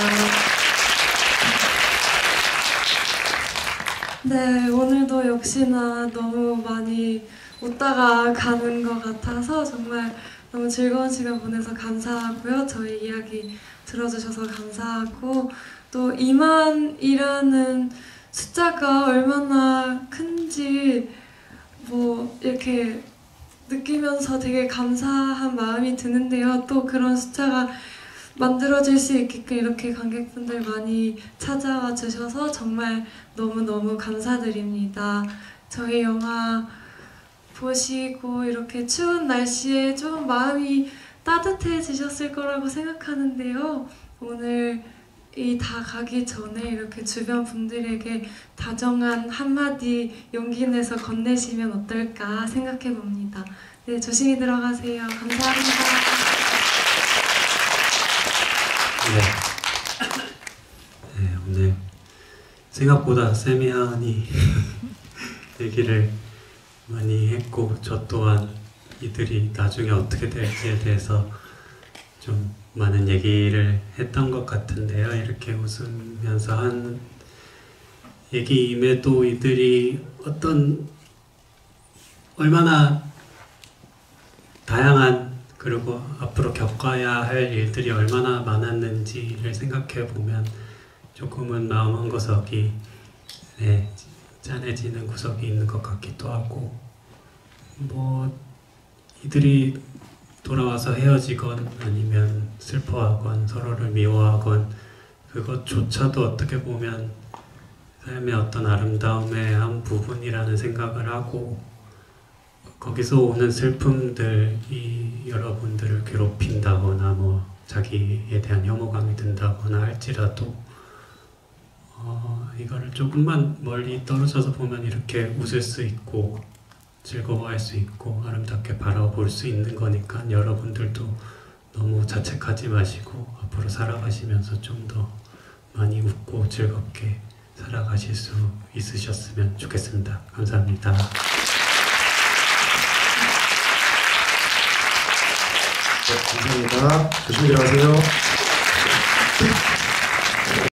네, 오늘도 역시나 너무 많이 웃다가 가는 것 같아서 정말 너무 즐거운 시간 보내서 감사하고요. 저희 이야기 들어주셔서 감사하고, 또 2만이라는 숫자가 얼마나 큰지 뭐 이렇게 느끼면서 되게 감사한 마음이 드는데요. 또 그런 숫자가 만들어질 수 있게끔 이렇게 관객분들 많이 찾아와 주셔서 정말 너무너무 감사드립니다. 저희 영화 보시고 이렇게 추운 날씨에 좀 마음이 따뜻해지셨을 거라고 생각하는데요. 오늘 이 다 가기 전에 이렇게 주변 분들에게 다정한 한마디 용기 내서 건네시면 어떨까 생각해 봅니다. 네, 조심히 들어가세요. 감사합니다. 네, 오늘 생각보다 세미한이 얘기를 많이 했고, 저 또한 이들이 나중에 어떻게 될지에 대해서 좀 많은 얘기를 했던 것 같은데요. 이렇게 웃으면서 한 얘기임에도 이들이 얼마나 다양한, 그리고 앞으로 겪어야 할 일들이 얼마나 많았는지를 생각해 보면 조금은 마음 한 구석이 짠해지는 구석이 있는 것 같기도 하고, 뭐 이들이 돌아와서 헤어지건 아니면 슬퍼하건 서로를 미워하건 그것조차도 어떻게 보면 삶의 어떤 아름다움의 한 부분이라는 생각을 하고, 거기서 오는 슬픔들이 여러분들을 괴롭힌다거나 뭐 자기에 대한 혐오감이 든다거나 할지라도 이거를 조금만 멀리 떨어져서 보면 이렇게 웃을 수 있고 즐거워할 수 있고 아름답게 바라볼 수 있는 거니까, 여러분들도 너무 자책하지 마시고 앞으로 살아가시면서 좀 더 많이 웃고 즐겁게 살아가실 수 있으셨으면 좋겠습니다. 감사합니다. 네, 감사합니다. 조심히 들어가세요.